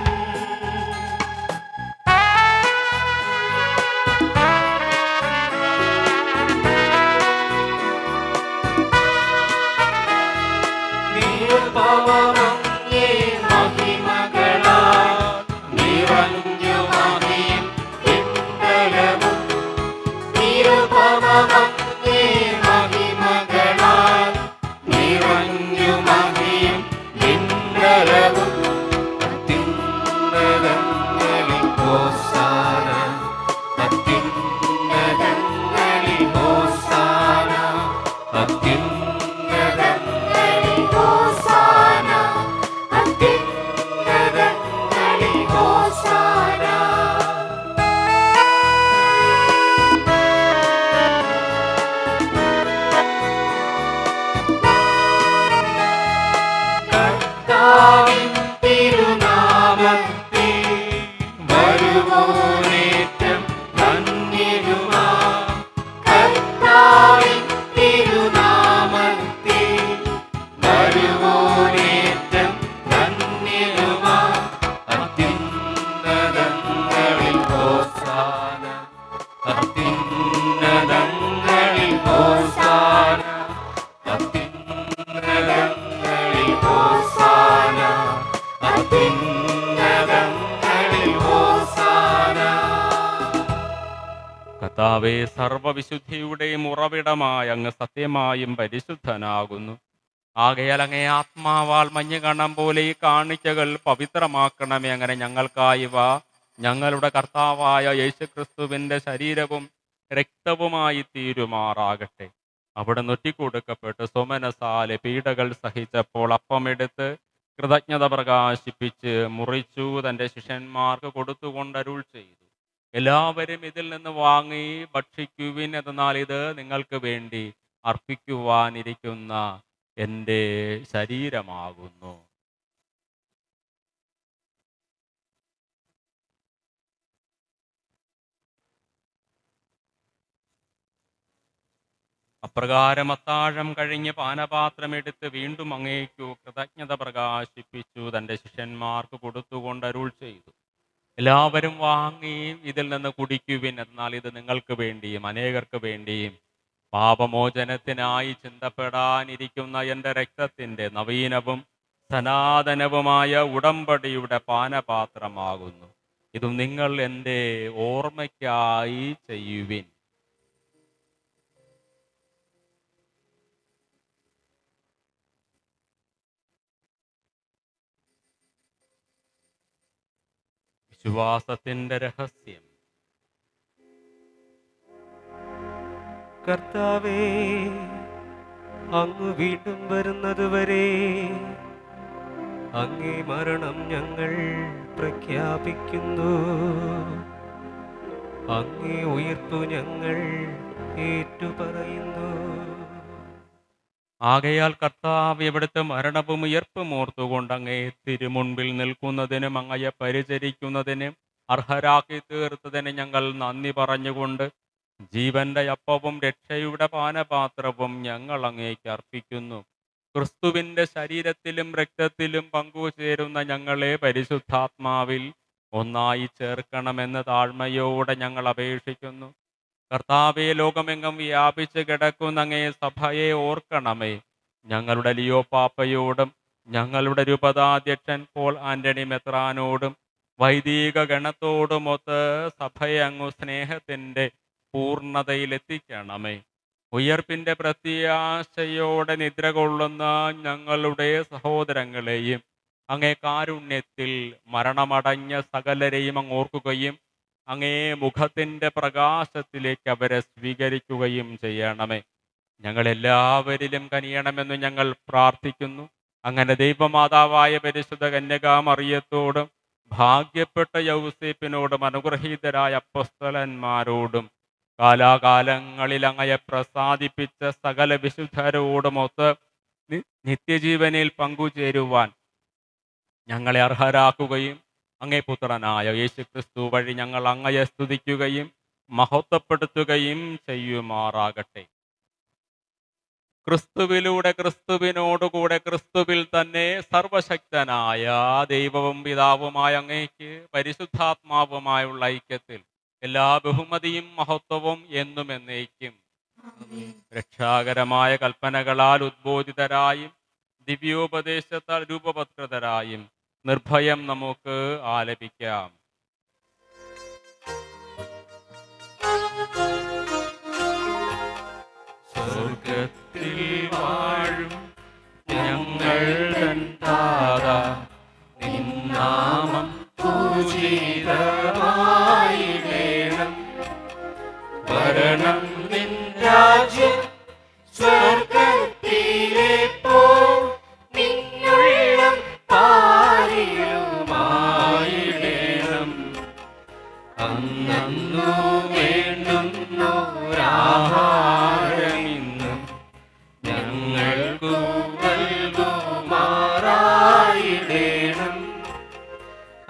നിരുപമങ്ങേ മഹിമകളാൽ നിറഞ്ഞു മഹിയും പിൻബലവും. നിരുപമങ്ങേ മഹിമകളാൽ നിറഞ്ഞു മഹിയും പിൻബലവും. ധന്യനുമാ അത്യുന്നതങ്ങളിൽ ഹോസാന അത്യുന്നതങ്ങളിൽ ഹോസാന അത്യുന്നതങ്ങളിൽ ഹോസാന അത്യുന്നതങ്ങളിൽ ഹോസാന. കർത്താവേ, സർവവിശുദ്ധിയുടെയും ഉറവിടമായ അങ്ങ് സത്യമായും പരിശുദ്ധനാകുന്നു. ആകയാൽ അങ്ങേ ആത്മാവാൽ മഞ്ഞുകണം പോലെ ഈ കാണിക്കകൾ പവിത്രമാക്കണമേ. അങ്ങനെ ഞങ്ങൾക്കായവ ഞങ്ങളുടെ കർത്താവായ യേശുക്രിസ്തുവിൻ്റെ ശരീരവും രക്തവുമായി തീരുമാറാകട്ടെ. അവിടെ നൊറ്റിക്കൊടുക്കപ്പെട്ട് സോമനസാലെ പീഡകൾ സഹിച്ചപ്പോൾ അപ്പമെടുത്ത് കൃതജ്ഞത പ്രകാശിപ്പിച്ച് മുറിച്ചു തൻ്റെ ശിഷ്യന്മാർക്ക് കൊടുത്തുകൊണ്ട് അരുൾ ചെയ്തു, എല്ലാവരും ഇതിൽ നിന്ന് വാങ്ങി ഭക്ഷിക്കുവിൻ, എന്നാൽ ഇത് നിങ്ങൾക്ക് വേണ്ടി അർപ്പിക്കുവാനിരിക്കുന്ന എൻ്റെ ശരീരമാകുന്നു. അപ്രകാരം അത്താഴം കഴിഞ്ഞ് പാനപാത്രമെടുത്ത് വീണ്ടും അങ്ങേക്കു കൃതജ്ഞത പ്രകാശിപ്പിച്ചു തൻ്റെ ശിഷ്യന്മാർക്ക് കൊടുത്തുകൊണ്ട് അരുൾ ചെയ്തു, എല്ലാവരും വാങ്ങി ഇതിൽ നിന്ന് കുടിക്കുവിൻ, എന്നാൽ ഇത് നിങ്ങൾക്ക് വേണ്ടിയും അനേകർക്ക് വേണ്ടിയും പാപമോചനത്തിനായി ചിന്തപ്പെടാനിരിക്കുന്ന എൻ്റെ രക്തത്തിൻ്റെ നവീനവും സനാതനവുമായ ഉടമ്പടിയുടെ പാനപാത്രമാകുന്നു. ഇതും നിങ്ങൾ എൻ്റെ ഓർമ്മയ്ക്കായി ചെയ്യുവിൻ. വിശ്വാസത്തിൻ്റെ രഹസ്യം. കർത്താവേ, അങ്ങ് വീണ്ടും വരുന്നതുവരെ അങ്ങേ മരണം ഞങ്ങൾ പ്രഖ്യാപിക്കുന്നു. അങ്ങേ ഉയർപ്പു ഞങ്ങൾ ഏറ്റുപറയുന്നു. ആകയാൽ കർത്താവ് എവിടുത്തെ മരണവും ഉയർപ്പും ഓർത്തുകൊണ്ട് അങ്ങേ തിരുമുൻപിൽ നിൽക്കുന്നതിനും അങ്ങയെ പരിചരിക്കുന്നതിനും അർഹരാക്കി തീർത്തതിന് ഞങ്ങൾ നന്ദി പറഞ്ഞുകൊണ്ട് ജീവന്റെ അപ്പവും രക്ഷയുടെ പാനപാത്രവും ഞങ്ങൾ അങ്ങേക്ക് അർപ്പിക്കുന്നു. ക്രിസ്തുവിൻ്റെ ശരീരത്തിലും രക്തത്തിലും പങ്കുചേരുന്ന ഞങ്ങളെ പരിശുദ്ധാത്മാവിൽ ഒന്നായി ചേർക്കണമെന്ന് താഴ്മയോടെ ഞങ്ങൾ അപേക്ഷിക്കുന്നു. കർത്താവേ, ലോകമെങ്ങും വ്യാപിച്ച് കിടക്കുന്ന അങ്ങേ സഭയെ ഓർക്കണമേ. ഞങ്ങളുടെ ലിയോ പാപ്പയോടും ഞങ്ങളുടെ രൂപതാധ്യക്ഷൻ പോൾ ആന്റണി മെത്രാനോടും വൈദിക ഗണത്തോടുമൊത്ത് സഭയെ അങ്ങ് സ്നേഹത്തിൻ്റെ പൂർണ്ണതയിലെത്തിക്കണമേ. ഉയർപ്പിൻ്റെ പ്രത്യാശയോടെ നിദ്ര കൊള്ളുന്ന ഞങ്ങളുടെ സഹോദരങ്ങളെയും അങ്ങേ കാരുണ്യത്തിൽ മരണമടഞ്ഞ സകലരെയും അങ്ങ് ഓർക്കുകയും അങ്ങേ മുഖത്തിൻ്റെ പ്രകാശത്തിലേക്ക് അവരെ സ്വീകരിക്കുകയും ചെയ്യണമേ. ഞങ്ങളെല്ലാവരിലും കനിയണമെന്ന് ഞങ്ങൾ പ്രാർത്ഥിക്കുന്നു. അങ്ങനെ ദൈവമാതാവായ പരിശുദ്ധ കന്യകാമറിയത്തോടും ഭാഗ്യപ്പെട്ട യൗസേപ്പിനോടും അനുഗ്രഹീതരായ അപ്പോസ്തലന്മാരോടും കാലാകാലങ്ങളിൽ അങ്ങയെ പ്രസാദിപ്പിച്ച സകല വിശുദ്ധരോടുമൊത്ത് നിത്യജീവനിൽ പങ്കുചേരുവാൻ ഞങ്ങളെ അർഹരാക്കുകയും അങ്ങേ പുത്രനായ യേശുക്രിസ്തു വഴി ഞങ്ങൾ അങ്ങയെ സ്തുതിക്കുകയും മഹത്വപ്പെടുത്തുകയും ചെയ്യുമാറാകട്ടെ. ക്രിസ്തുവിലൂടെ ക്രിസ്തുവിനോടുകൂടെ ക്രിസ്തുവിൽ തന്നെ സർവശക്തനായ ദൈവവും പിതാവുമായ അങ്ങേക്ക് പരിശുദ്ധാത്മാവുമായുള്ള ഐക്യത്തിൽ എല്ലാ ബഹുമതിയും മഹത്വവും എന്നും എന്നേക്കും രക്ഷാകരമായ കൽപ്പനകളാൽ ഉദ്ബോധിതരായും ദിവ്യോപദേശത്താൽ രൂപവത്കൃതരായും നിർഭയം നമുക്ക് ആലപിക്കാം. സ്വർഗത്തിൽ വാഴും ഞങ്ങൾ തൻ താതാ, നിൻ നാമം പൂജിതമായിടേണം. വരണം നിൻ രാജ്യം സ്വർഗത്തിലെ പോ നിന്നുള്ളം പാരിലുമായിടേണം. അന്നു വേണ്ടുന്നോരാഹാരമിന്നും ഞങ്ങൾക്കു നൽകുമാറായിടേണം.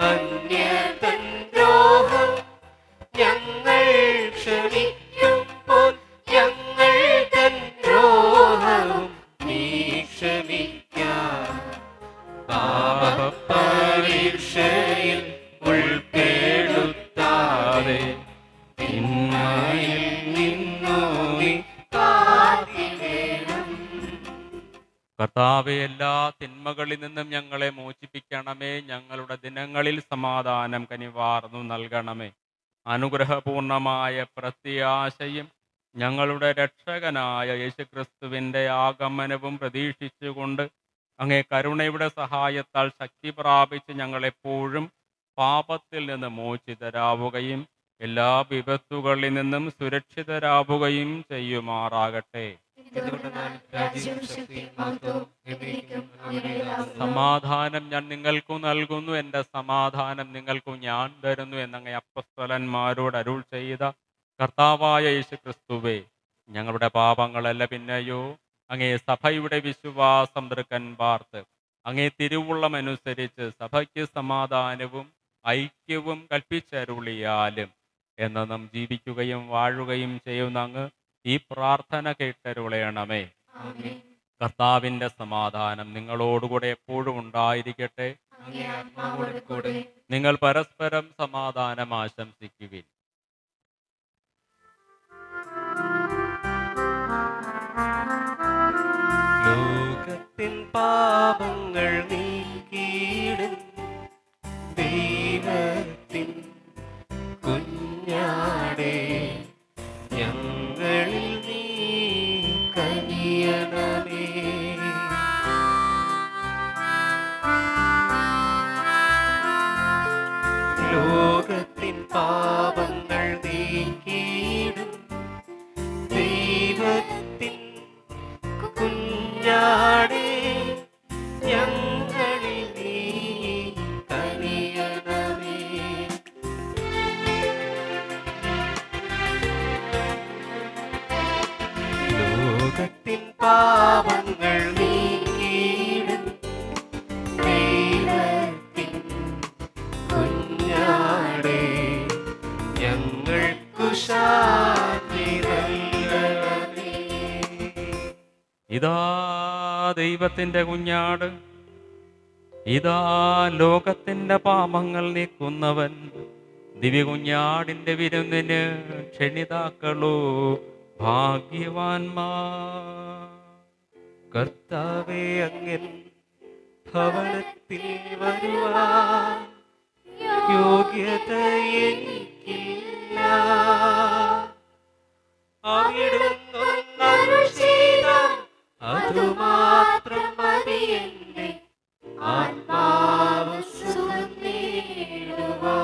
അന്യതൻ ദ്രോഹം ഞങ്ങൾ ക്ഷമിക്കുമ്പോൾ ഞങ്ങൾ തൻ ദ്രോഹവും നീ ക്ഷമിക്കാം. പാപപ്പ പരീക്ഷയിൽ ഉൾപ്പെടുത്താതെ തിന്മയിൽ നിന്നു നീ കാത്തിടേണം. കർത്താവെ, എല്ലാ തിന്മകളിൽ നിന്നും ഞങ്ങളെ മോചിപ്പിക്കണമേ. ഞങ്ങളുടെ ദിനങ്ങളിൽ സമാധാനം കനിവാർന്നു നൽകണമേ. അനുഗ്രഹപൂർണമായ പ്രത്യാശയും ഞങ്ങളുടെ രക്ഷകനായ യേശുക്രിസ്തുവിൻ്റെ ആഗമനവും പ്രതീക്ഷിച്ചുകൊണ്ട് അങ്ങേ കരുണയുടെ സഹായത്താൽ ശക്തി പ്രാപിച്ച് ഞങ്ങളെപ്പോഴും പാപത്തിൽ നിന്ന് മോചിതരാവുകയും എല്ലാ വിപത്തുകളിൽ നിന്നും സുരക്ഷിതരാവുകയും ചെയ്യുമാറാകട്ടെ. എന്തുകൊണ്ടെന്നാൽ രാജ്യവും ശക്തിയും മഹത്വവും എന്നേക്കും അങ്ങയുടേതാകുന്നു. സമാധാനം ഞാൻ നിങ്ങൾക്ക് നൽകുന്നു, എൻ്റെ സമാധാനം നിങ്ങൾക്ക് ഞാൻ തരുന്നു എന്നങ്ങേ അപ്പസ്തലന്മാരോട് അരുൾ ചെയ്ത കർത്താവായ യേശു ക്രിസ്തുവേ, ഞങ്ങളുടെ പാപങ്ങളല്ല പിന്നെയോ അങ്ങേ സഭയുടെ വിശ്വാസം തൃക്കൻ പാർത്ത് അങ്ങേ തിരുവുള്ളമനുസരിച്ച് സഭയ്ക്ക് സമാധാനവും ഐക്യവും കൽപ്പിച്ചരുളിയാലും എന്നും ജീവിക്കുകയും വാഴുകയും ചെയ്യുന്ന അങ്ങ് ഈ പ്രാർത്ഥന കേട്ടരുളയണമേ. ആമേൻ. കർത്താവിൻ്റെ സമാധാനം നിങ്ങളോടുകൂടെ എപ്പോഴും ഉണ്ടായിരിക്കട്ടെ. അങ്ങേ ആത്മാവോട് കൂടെ. നിങ്ങൾ പരസ്പരം സമാധാനം ആശംസിക്കുവിൻ. ലോകത്തിൻ പാപങ്ങൾ നീക്കിയിടും ദൈവത്തിൻ കുഞ്ഞാടേ, ഞങ്ങളിൽ നീ കനിയണമേ. ലോകത്തിൻ പാപങ്ങൾ നീക്കിയിടും ദൈവത്തിൻ കുഞ്ഞാടേ, ഞങ്ങളിൽ നീ കനിയണമേ. ലോകത്തിൻ പാപങ്ങൾ നീക്കിയിടും ദൈവത്തിൻ കുഞ്ഞാടേ, ഞങ്ങൾക്കു ശാന്തി നൽകണമേ. ഇതാ ദൈവത്തിൻ്റെ കുഞ്ഞാട്, ഇതാ ലോകത്തിൻ്റെ പാപങ്ങൾ നീക്കുന്നവൻ. ദിവ്യകുഞ്ഞാടിൻ്റെ വിരുന്നിന് ക്ഷണിതാക്കളോ ഭാഗ്യവാന്മാർ. കർത്താവേ, അങ്ങൻ ഭവനത്തിൽ വരുവാൻ യോഗ്യത എനിക്കില്ല. അവിടുന്ന് അരുൾ ചെയ്ത അതുമാത്രം മതി എന്നെ ആത്മാവ് സുഖം നേടുവാൻ.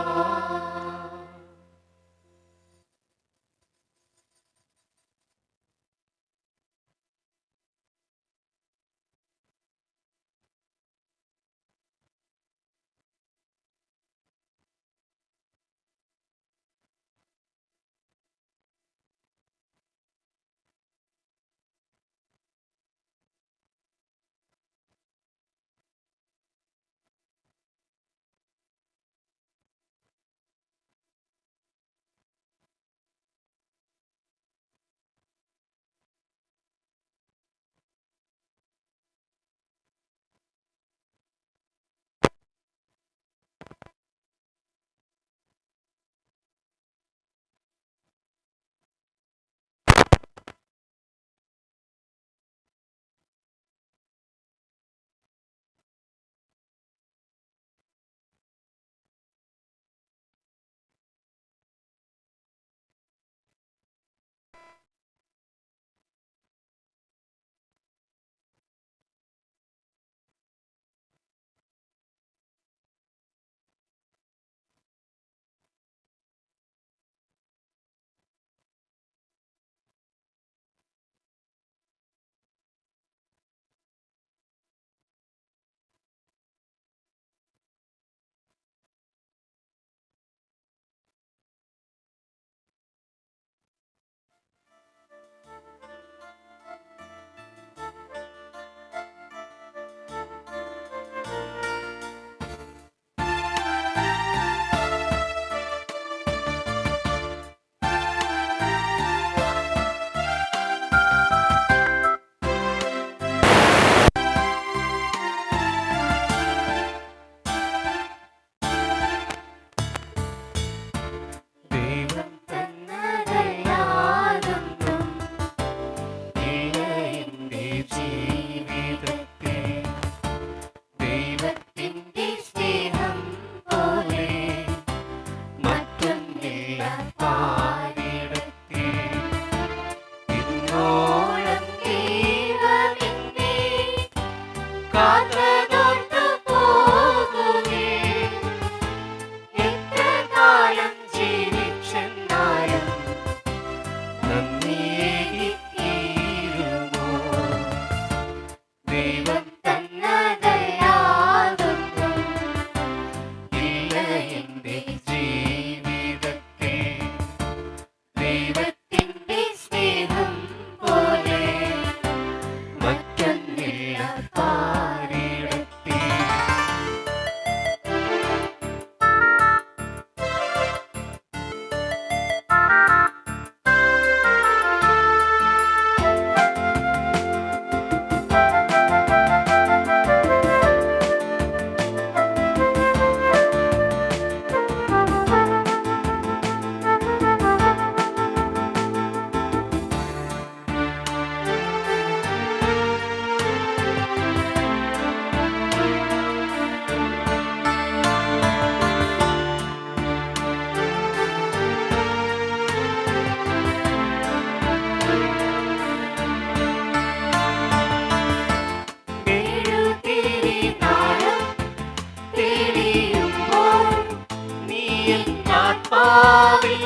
ആത്മാവിൽ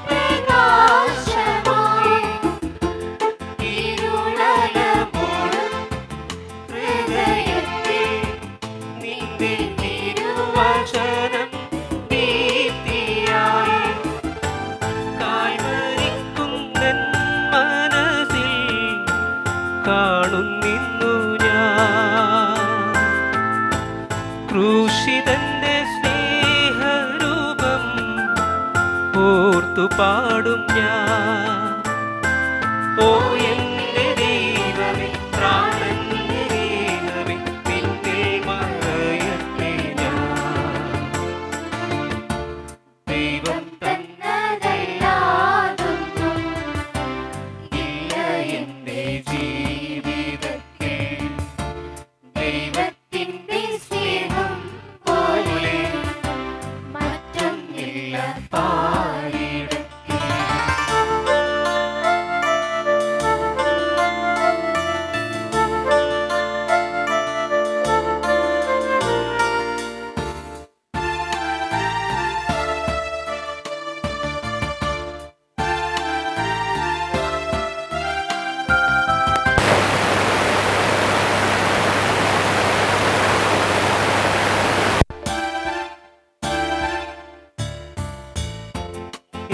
പ്രകാശമായി ഇരുളലമോടും ഹൃദയത്തിൽ നിന്റെ തിരുവചനം ദീപ്തിയായി കാൽവരിക്കുന്നൻ മനസ്സിൽ കാണുന്നിന്നു ഞാൻ ക്രൂശിതന്റെ സ്നേഹരൂപം ഓർത്തു പാടും ഞാൻ. ഓ എന്റെ ദൈവമേ, പ്രാണന്റെ ദൈവമേ, നിന്നിൽ മറയട്ടെ ഞാൻ. ദൈവം തന്നതല്ലാതൊന്നും ഇല്ല എന്റെ ജീവിതത്തിൽ. ദൈവത്തിന്റെ സ്നേഹം പോലെ മറ്റൊന്നില്ല പാരിടത്തിൽ.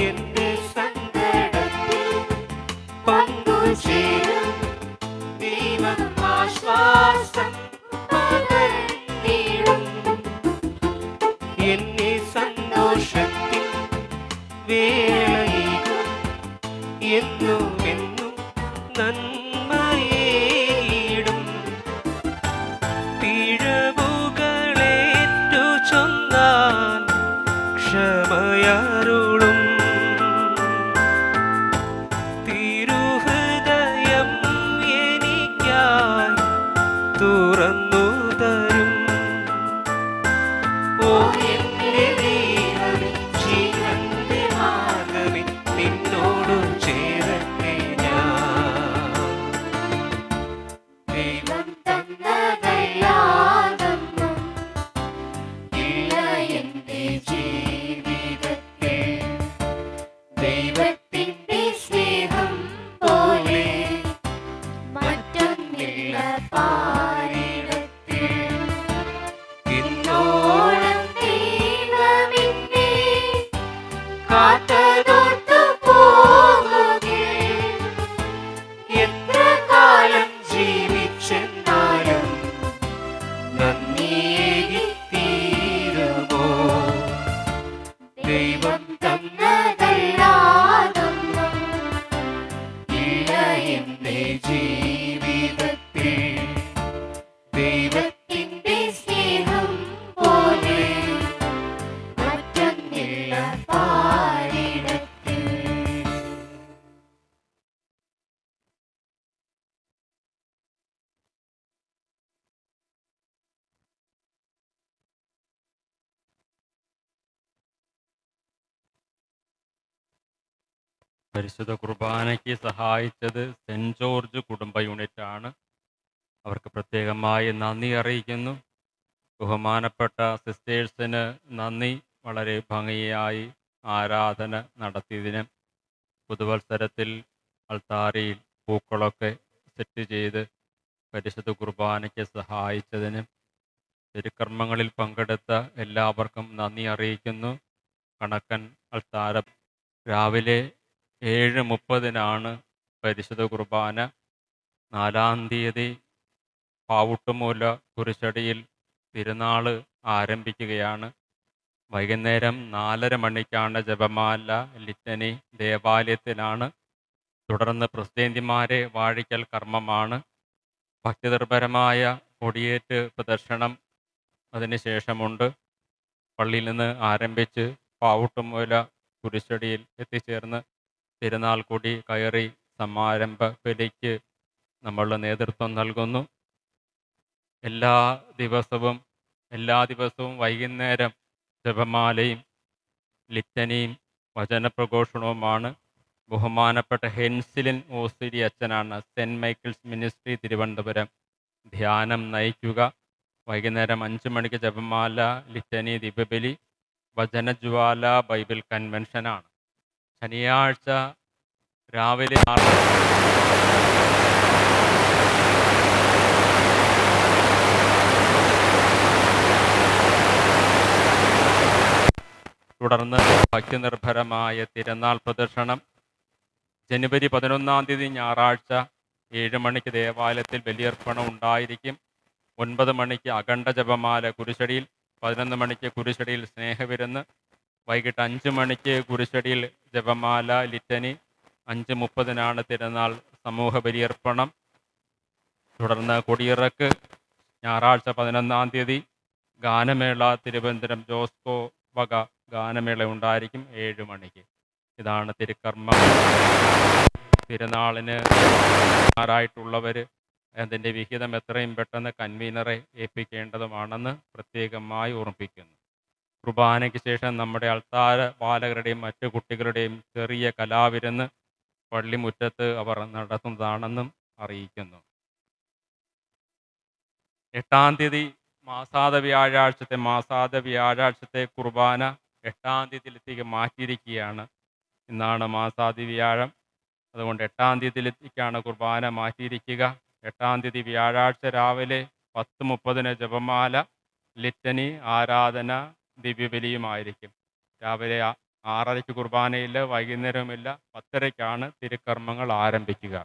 എന്റെ സങ്കടത്തിൽ പങ്കുചേരും ദൈവം ആശ്വാസം പകർന്നിടും. എന്നെ സന്തോഷത്തിൽ വേളയിലും എന്നും എന്നും നന്മയേടും. പിഴവുകളേറ്റു ചൊന്നാൽ ക്ഷമയരുളും. തിരുഹൃദയം എനിക്കായി തുറന്നു തരും. ഓ എന്റെ ദൈവമേ, ജീവന്റെ മാർഗ്ഗമേ, നിന്നോടു ചേരട്ടെ ഞാൻ. ദൈവം തന്നതല്ലാതൊന്നും ഇല്ല എന്റെ ജീവിതത്തിൽ. ദൈവത്തിന്റെ സ്നേഹം പോലെ മറ്റൊന്നില്ല പാരിടത്തിൽ. ഇന്നോളം ദൈവമെന്നെ കാത്തതോർത്തു പോകുകയിൽ എത്ര കാലം ജീവിച്ചെന്നാലും നന്ദിയേകി തീരുമോ. ദൈവം തന്നതല്ലാതൊന്നും ഇല്ല എന്റെ ജീവിതത്തിൽ. ദൈവത്തിന്റെ സ്നേഹം പോലെ മറ്റൊന്നില്ല പാരിടത്തിൽ. പരിശുദ്ധ കുർബാനയ്ക്ക് സഹായിച്ചത് സെൻറ് ജോർജ് കുടുംബ യൂണിറ്റാണ്. അവർക്ക് പ്രത്യേകമായി നന്ദി അറിയിക്കുന്നു. ബഹുമാനപ്പെട്ട സിസ്റ്റേഴ്സിന് നന്ദി. വളരെ ഭംഗിയായി ആരാധന നടത്തിയതിന്, പുതുവത്സരത്തിൽ അൾത്താരയിൽ പൂക്കളൊക്കെ സെറ്റ് ചെയ്ത് പരിശുദ്ധ കുർബാനയ്ക്ക് സഹായിച്ചതിന്, തിരുക്കർമ്മങ്ങളിൽ പങ്കെടുത്ത എല്ലാവർക്കും നന്ദി അറിയിക്കുന്നു. കണക്കൻ അൾത്താര രാവിലെ 7:30 പരിശുദ്ധ കുർബാന. 4-ാം തീയതി പാവുട്ടുമൂല കുരിശടിയിൽ തിരുനാൾ ആരംഭിക്കുകയാണ്. വൈകുന്നേരം 4:30 മണിക്കാണ് ജപമാല ലിറ്റനി ദേവാലയത്തിലാണ്. തുടർന്ന് പ്രസിദ്ധേന്തിമാരെ വാഴിക്കൽ കർമ്മമാണ്. ഭക്തിനിർഭരമായ കൊടിയേറ്റ് പ്രദർശനം അതിനുശേഷമുണ്ട്. പള്ളിയിൽ നിന്ന് ആരംഭിച്ച് പാവുട്ടുമൂല കുരിശടിയിൽ എത്തിച്ചേർന്ന് തിരുനാൾ കൊടി കയറി സമാരംഭ ബലിക്ക് നമ്മൾ നേതൃത്വം നൽകുന്നു. എല്ലാ ദിവസവും വൈകുന്നേരം ജപമാലയും ലിറ്റനിയും വചനപ്രഘോഷണവുമാണ്. ബഹുമാനപ്പെട്ട ഹെൻസിലിൻ ഓസിരി അച്ഛനാണ് സെൻറ്റ് മൈക്കിൾസ് മിനിസ്ട്രി തിരുവനന്തപുരം ധ്യാനം നയിക്കുക. വൈകുന്നേരം 5 മണിക്ക് ജപമാല ലിറ്റനി ദിവ്യബലി. വചനജ്വാല ബൈബിൾ കൺവെൻഷനാണ്. ശനിയാഴ്ച രാവിലെ 6 തുടർന്ന് ഭക്തിനിർഭരമായ തിരുനാൾ പ്രദക്ഷിണം. ജനുവരി 11 ഞായറാഴ്ച 7 മണിക്ക് ദേവാലയത്തിൽ ബലിയർപ്പണം ഉണ്ടായിരിക്കും. 9 മണിക്ക് അഖണ്ഡ ജപമാല കുരിശടിയിൽ, 11 മണിക്ക് കുരിശടിയിൽ സ്നേഹവിരുന്ന്, വൈകിട്ട് 5 മണിക്ക് കുരിശടിയിൽ ജപമാല ലിറ്റനി, 5:30 തിരുനാൾ സമൂഹ ബലിയർപ്പണം. തുടർന്ന് കൊടിയിറക്ക്. ഞായറാഴ്ച 11 ഗാനമേള തിരുവനന്തപുരം ജോസ്കോ വക ഗാനമേള ഉണ്ടായിരിക്കും 7 മണിക്ക്. ഇതാണ് തിരുക്കർമ്മം. തിരുനാളിന് ആറായിട്ടുള്ളവർ അതിൻ്റെ വിഹിതം എത്രയും പെട്ടെന്ന് കൺവീനറെ ഏൽപ്പിക്കേണ്ടതുമാണെന്ന് പ്രത്യേകമായി ഓർമ്മിപ്പിക്കുന്നു. കുർബാനയ്ക്ക് ശേഷം നമ്മുടെ അൾത്താര ബാലകരുടെയും മറ്റു കുട്ടികളുടെയും ചെറിയ കലാവിരുന്ന് പള്ളിമുറ്റത്ത് അവർ നടത്തുന്നതാണെന്നും അറിയിക്കുന്നു. 8 മാസാദ വ്യാഴാഴ്ചത്തെ കുർബാന 8 മാറ്റിയിരിക്കുകയാണ്. ഇന്നാണ് മാസാദി വ്യാഴം, അതുകൊണ്ട് 8 കുർബാന മാറ്റിയിരിക്കുക. 8 വ്യാഴാഴ്ച രാവിലെ 10:30 ജപമാല, ലിറ്റനി, ആരാധന, ദിവ്യബലിയുമായിരിക്കും. രാവിലെ 6:30 കുർബാനയില്ല, വൈകുന്നേരമില്ല. 10:30 തിരുക്കർമ്മങ്ങൾ ആരംഭിക്കുക.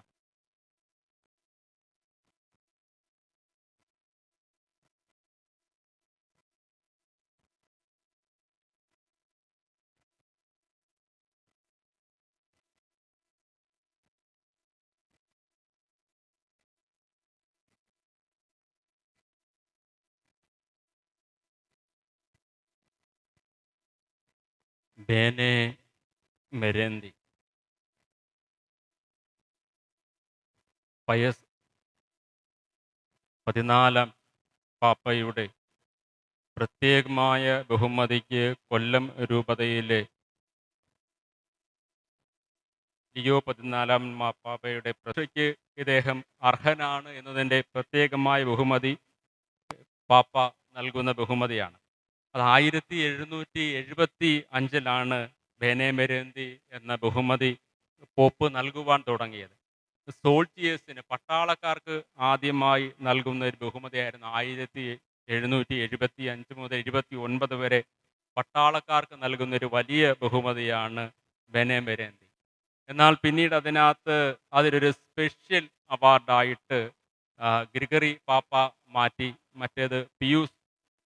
ബേനെ മെരന്തി പയസ് 14 പാപ്പയുടെ പ്രത്യേകമായ ബഹുമതിക്ക് കൊല്ലം രൂപതയിലെ ലിയോ 14 മാപ്പാപ്പയുടെ പ്രതിക്ക് ഇദ്ദേഹം അർഹനാണ് എന്നതിൻ്റെ പ്രത്യേകമായ ബഹുമതി പാപ്പ നൽകുന്ന ബഹുമതിയാണ്. അത് 1775 ബേനെ മെരന്തി എന്ന ബഹുമതി പോപ്പ് നൽകുവാൻ തുടങ്ങിയത്. സോൾജിയേഴ്സിന്, പട്ടാളക്കാർക്ക് ആദ്യമായി നൽകുന്ന ഒരു ബഹുമതിയായിരുന്നു. 1775 മുതൽ 29 വരെ പട്ടാളക്കാർക്ക് നൽകുന്ന ഒരു വലിയ ബഹുമതിയാണ് ബേനെ മെരന്തി. എന്നാൽ പിന്നീട് അതിനകത്ത് അതിലൊരു സ്പെഷ്യൽ അവാർഡായിട്ട് ഗ്രിഗറി പാപ്പ മാറ്റി. മറ്റേത് പിയൂസ്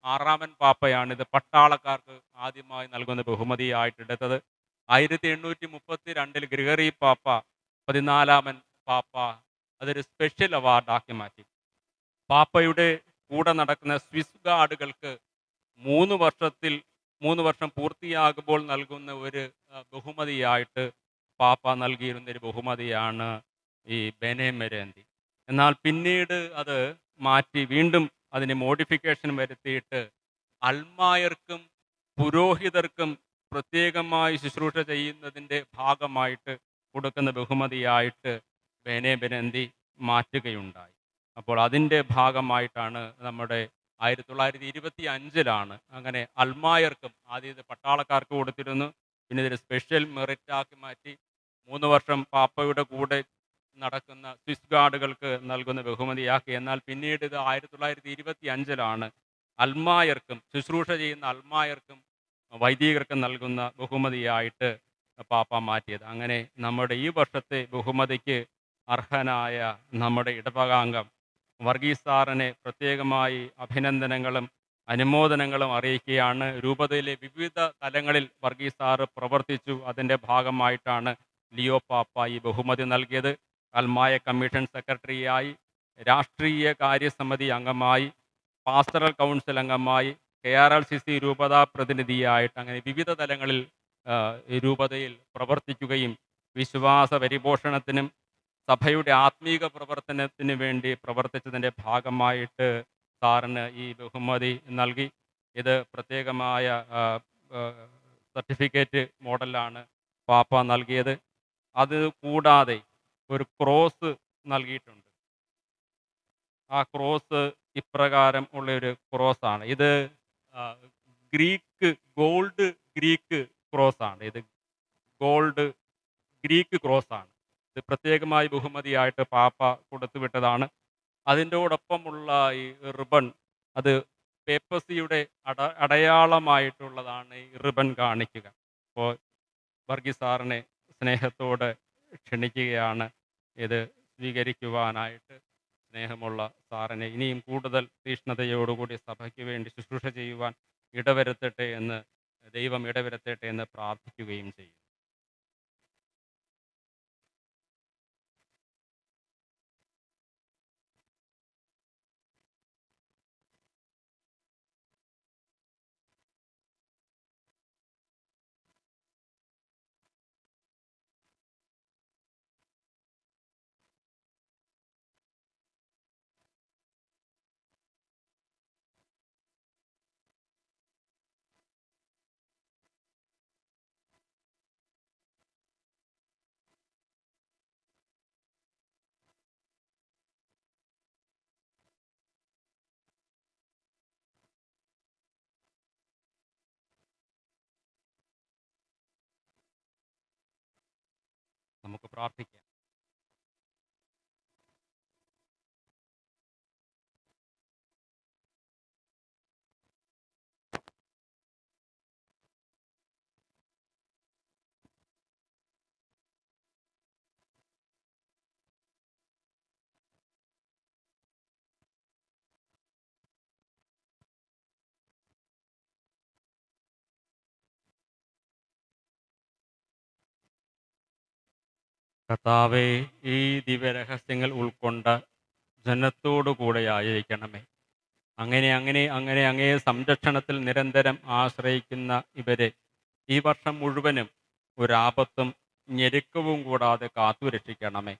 6 പാപ്പയാണ് ഇത് പട്ടാളക്കാർക്ക് ആദ്യമായി നൽകുന്ന ബഹുമതിയായിട്ടെടുത്തത്. 1832 ഗ്രിഗറി പാപ്പ 14 പാപ്പ അതൊരു സ്പെഷ്യൽ അവാർഡാക്കി മാറ്റി. പാപ്പയുടെ കൂടെ നടക്കുന്ന സ്വിസ് ഗാർഡുകൾക്ക് 3 വർഷം പൂർത്തിയാകുമ്പോൾ നൽകുന്ന ഒരു ബഹുമതിയായിട്ട് പാപ്പ നൽകിയിരുന്നൊരു ബഹുമതിയാണ് ഈ ബേനെ മെരന്തി. എന്നാൽ പിന്നീട് അത് മാറ്റി വീണ്ടും അതിന് മോഡിഫിക്കേഷൻ വരുത്തിയിട്ട് അൽമായർക്കും പുരോഹിതർക്കും പ്രത്യേകമായി ശുശ്രൂഷ ചെയ്യുന്നതിൻ്റെ ഭാഗമായിട്ട് കൊടുക്കുന്ന ബഹുമതിയായിട്ട് ബേനെ മെരന്തി മാറ്റുകയുണ്ടായി. അപ്പോൾ അതിൻ്റെ ഭാഗമായിട്ടാണ് നമ്മുടെ 1925 അങ്ങനെ അൽമായർക്കും, ആദ്യം ഇത് പട്ടാളക്കാർക്ക് കൊടുത്തിരുന്നു, പിന്നെ ഇതൊരു സ്പെഷ്യൽ മെറിറ്റാക്കി മാറ്റി 3 വർഷം പാപ്പയുടെ കൂടെ നടക്കുന്ന സ്വിസ് ഗാർഡുകൾക്ക് നൽകുന്ന ബഹുമതിയാക്കി. എന്നാൽ പിന്നീട് ഇത് 1925 അൽമായർക്കും, ശുശ്രൂഷ ചെയ്യുന്ന അൽമായർക്കും വൈദികർക്കും നൽകുന്ന ബഹുമതിയായിട്ട് പാപ്പ മാറ്റിയത്. അങ്ങനെ നമ്മുടെ ഈ വർഷത്തെ ബഹുമതിക്ക് അർഹനായ നമ്മുടെ ഇടവകാംഗം വർഗീസ് സാറിനെ പ്രത്യേകമായി അഭിനന്ദനങ്ങളും അനുമോദനങ്ങളും അറിയിക്കുകയാണ്. രൂപതയിലെ വിവിധ തലങ്ങളിൽ വർഗീസ് സാറ് പ്രവർത്തിച്ചു. അതിൻ്റെ ഭാഗമായിട്ടാണ് ലിയോ പാപ്പ ഈ ബഹുമതി നൽകിയത്. അൽമായ കമ്മീഷൻ സെക്രട്ടറിയായി, രാഷ്ട്രീയ കാര്യസമിതി അംഗമായി, പാസ്റ്ററൽ കൗൺസിൽ അംഗമായി, KRLCC രൂപതാ പ്രതിനിധിയായിട്ട് അങ്ങനെ വിവിധ തലങ്ങളിൽ രൂപതയിൽ പ്രവർത്തിക്കുകയും വിശ്വാസ പരിപോഷണത്തിനും സഭയുടെ ആത്മീക പ്രവർത്തനത്തിന് വേണ്ടി പ്രവർത്തിച്ചതിൻ്റെ ഭാഗമായിട്ട് സാറിന് ഈ ബഹുമതി നൽകി. ഇത് പ്രത്യേകമായ സർട്ടിഫിക്കറ്റ് മോഡലാണ് പാപ്പ നൽകിയത്. അത് കൂടാതെ ഒരു ക്രോസ് നൽകിയിട്ടുണ്ട്. ആ ക്രോസ് ഇപ്രകാരം ഉള്ളൊരു ക്രോസാണ്. ഇത് ഗ്രീക്ക് ഗോൾഡ് ഗ്രീക്ക് ക്രോസ് ആണ്. ഇത് ഗോൾഡ് ഗ്രീക്ക് ക്രോസ് ആണ്. ഇത് പ്രത്യേകമായി ബഹുമതിയായിട്ട് പാപ്പ കൊടുത്തുവിട്ടതാണ്. അതിൻ്റോടൊപ്പമുള്ള ഈ റിബൺ അത് പേപ്പസിയുടെ അടയാളമായിട്ടുള്ളതാണ് ഈ റിബൺ കാണിക്കുക. അപ്പോൾ വർഗീസ് സാറിനെ സ്നേഹത്തോടെ ക്ഷണിക്കുകയാണ് ഇത് സ്വീകരിക്കുവാനായിട്ട്. സ്നേഹമുള്ള സാറിനെ ഇനിയും കൂടുതൽ തീക്ഷ്ണതയോടുകൂടി സഭയ്ക്ക് വേണ്ടി ശുശ്രൂഷ ചെയ്യുവാൻ ഇടവരുത്തട്ടെ എന്ന് ദൈവം ഇടവരുത്തട്ടെ എന്ന് പ്രാർത്ഥിക്കുകയും ചെയ്യും. നമുക്ക് പ്രാർത്ഥിക്കാം. കർത്താവേ, ഈ ദിവ്യരഹസ്യങ്ങൾ ഉൾക്കൊണ്ട ജനത്തോടു കൂടെ ആയിരിക്കണമേ. അങ്ങനെ അങ്ങേ സംരക്ഷണത്തിൽ നിരന്തരം ആശ്രയിക്കുന്ന ഇവരെ ഈ വർഷം മുഴുവനും ഒരാപത്തും ഞെരുക്കവും കൂടാതെ കാത്തുരക്ഷിക്കണമേ.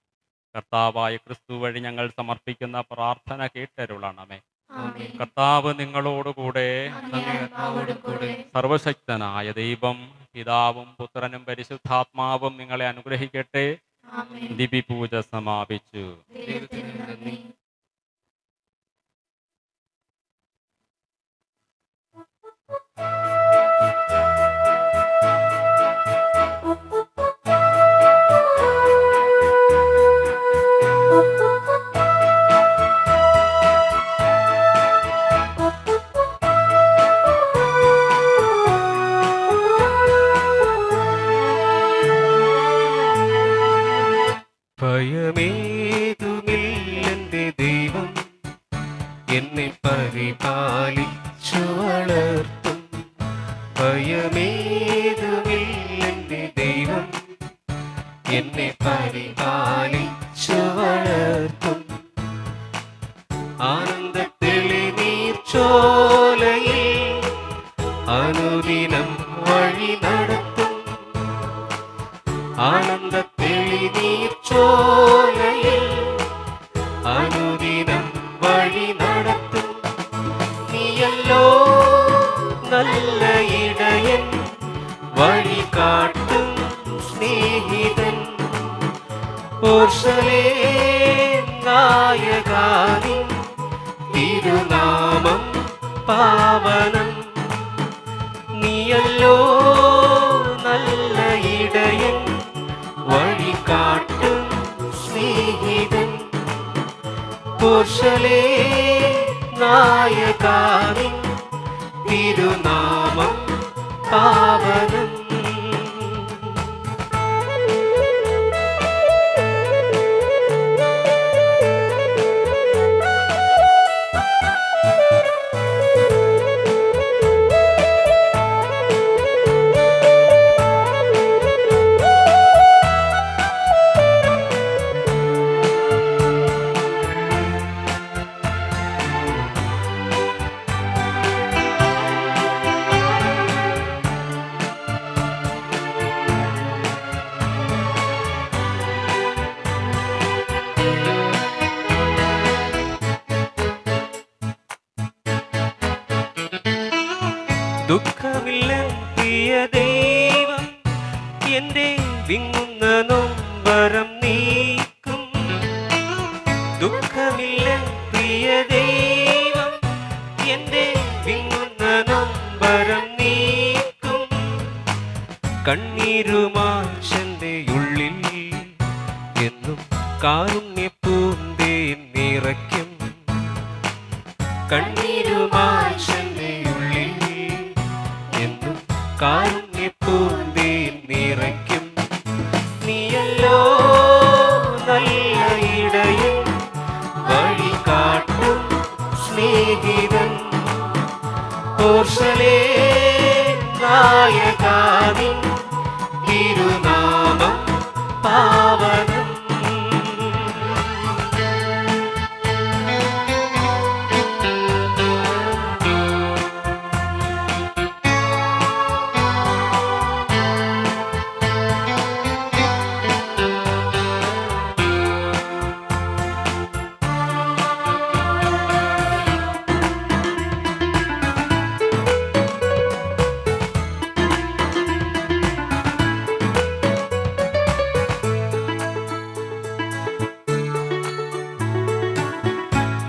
കർത്താവായ ക്രിസ്തു വഴി ഞങ്ങൾ സമർപ്പിക്കുന്ന പ്രാർത്ഥന കേട്ടരുളണമേ. ആമേൻ. കർത്താവ് നിങ്ങളോടുകൂടെ. അങ്ങേ ആത്മാവോടും കൂടെ. സർവശക്തനായ ദൈവം പിതാവും പുത്രനും പരിശുദ്ധാത്മാവും നിങ്ങളെ അനുഗ്രഹിക്കട്ടെ. ആമേൻ. ദിവ്യപൂജ സമാപിച്ചു. ദൈവത്തിന് നന്ദി. ഭയമേതുമില്ലെന്റെ ദൈവം എന്നെ പരിപാലിച്ചു വളർത്തും. ഭയമേതുമില്ലെന്റെ ദൈവം എന്നെ പരിപാലിച്ചു വളർത്തും. ആനന്ദത്തിലെ നീർച്ചോലയിൽ അനുദിനം വഴി നടത്തും. ആനന്ദത്തിലെ നീർച്ചോലയിൽ അനുദിനം വഴി നടത്തും. നീയല്ലോ നല്ല ഇടയൻ, വഴി കാട്ടും സ്നേഹിതൻ. ഓർശലേം നായകാനിൻ തിരുനാമം പാവനം. നീയല്ലോ നല്ല ഇടയൻ, വഴി കാട്ടും സ്നേഹിതൻ. ഓർശലേം നായകാനിൻ തിരുനാമം പാവനം. ദുഃഖമില്ല പ്രിയ ദൈവം, എന്റെ വിങ്ങുന്ന നൊമ്പരം നീക്കും. ദുഃഖമില്ല പ്രിയ ദൈവം, എന്റെ വിങ്ങുന്ന നൊമ്പരം നീക്കും. കണ്ണീരുമാശന്റെ ഉള്ളിൽ എന്നും കാരുണ്യപ്പൂന്തേ നിറയ്ക്കും. കണ്ണീരുമാശന്റെ ഉള്ളിൽ എന്നും കാരുണ്യപ്പൂന്തേ നിറയ്ക്കും. നീയല്ലോ നല്ല ഇടയൻ, വഴി കാട്ടും സ്നേഹിതൻ, ഓർശലേം നായകാനിൻ തിരുനാമം പാവനം.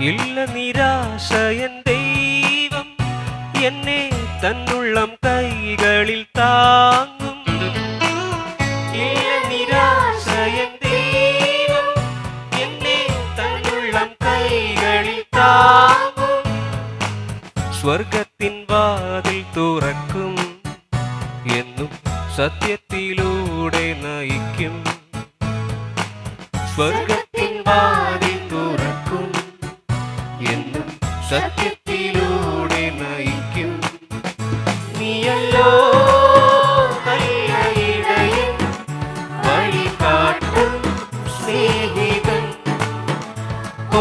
ഇല്ല നിരാശയൻ ദൈവം എന്നെ തന്നുള്ളം കൈകളിൽ താങ്ങും. ഇല്ല നിരാശയൻ ദൈവം എന്നെ തന്നുള്ളം കൈകളിൽ താങ്ങും. സ്വർഗത്തിൻ വാതിൽ തുറക്കും, എന്നും സത്യത്തിലൂടെ നയിക്കും. സ്വർഗത്തിൻ വാതിൽ തുറക്കും, എന്നും സത്യത്തിലൂടെ നയിക്കും. നീയല്ലോ നല്ല ഇടയൻ, വഴി കാട്ടും സ്നേഹിതൻ,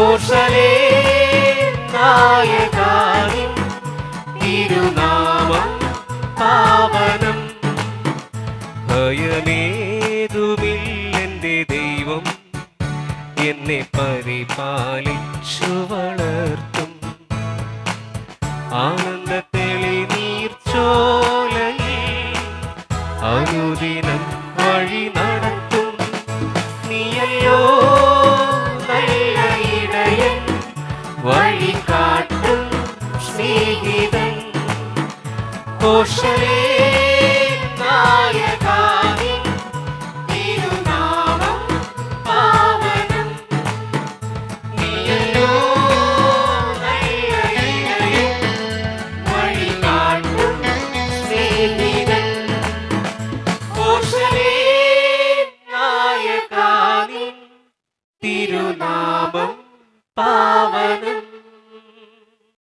ഓർശലേം നായകാനിൻ തിരുനാമം പാവനം. ഭയമേതുമില്ലെന്റെ ദൈവം എന്നെ പരിപാലിച്ചു വളർത്തും. ആനന്ദ തെളിനീർച്ചോലയിൽ അനുദിനം വഴി നടത്തും. നീയല്ലോ നല്ല ഇടയൻ, വഴി കാട്ടും സ്നേഹിതൻ, ഓർശലേം നായകാനിൻ തിരുനാമം പാവനം. നീയല്ലോ നല്ല ഇടയൻ, വഴി കാട്ടും സ്നേഹിതൻ, ഓർശലേം നായകാനിൻ തിരുനാമം പാവനം.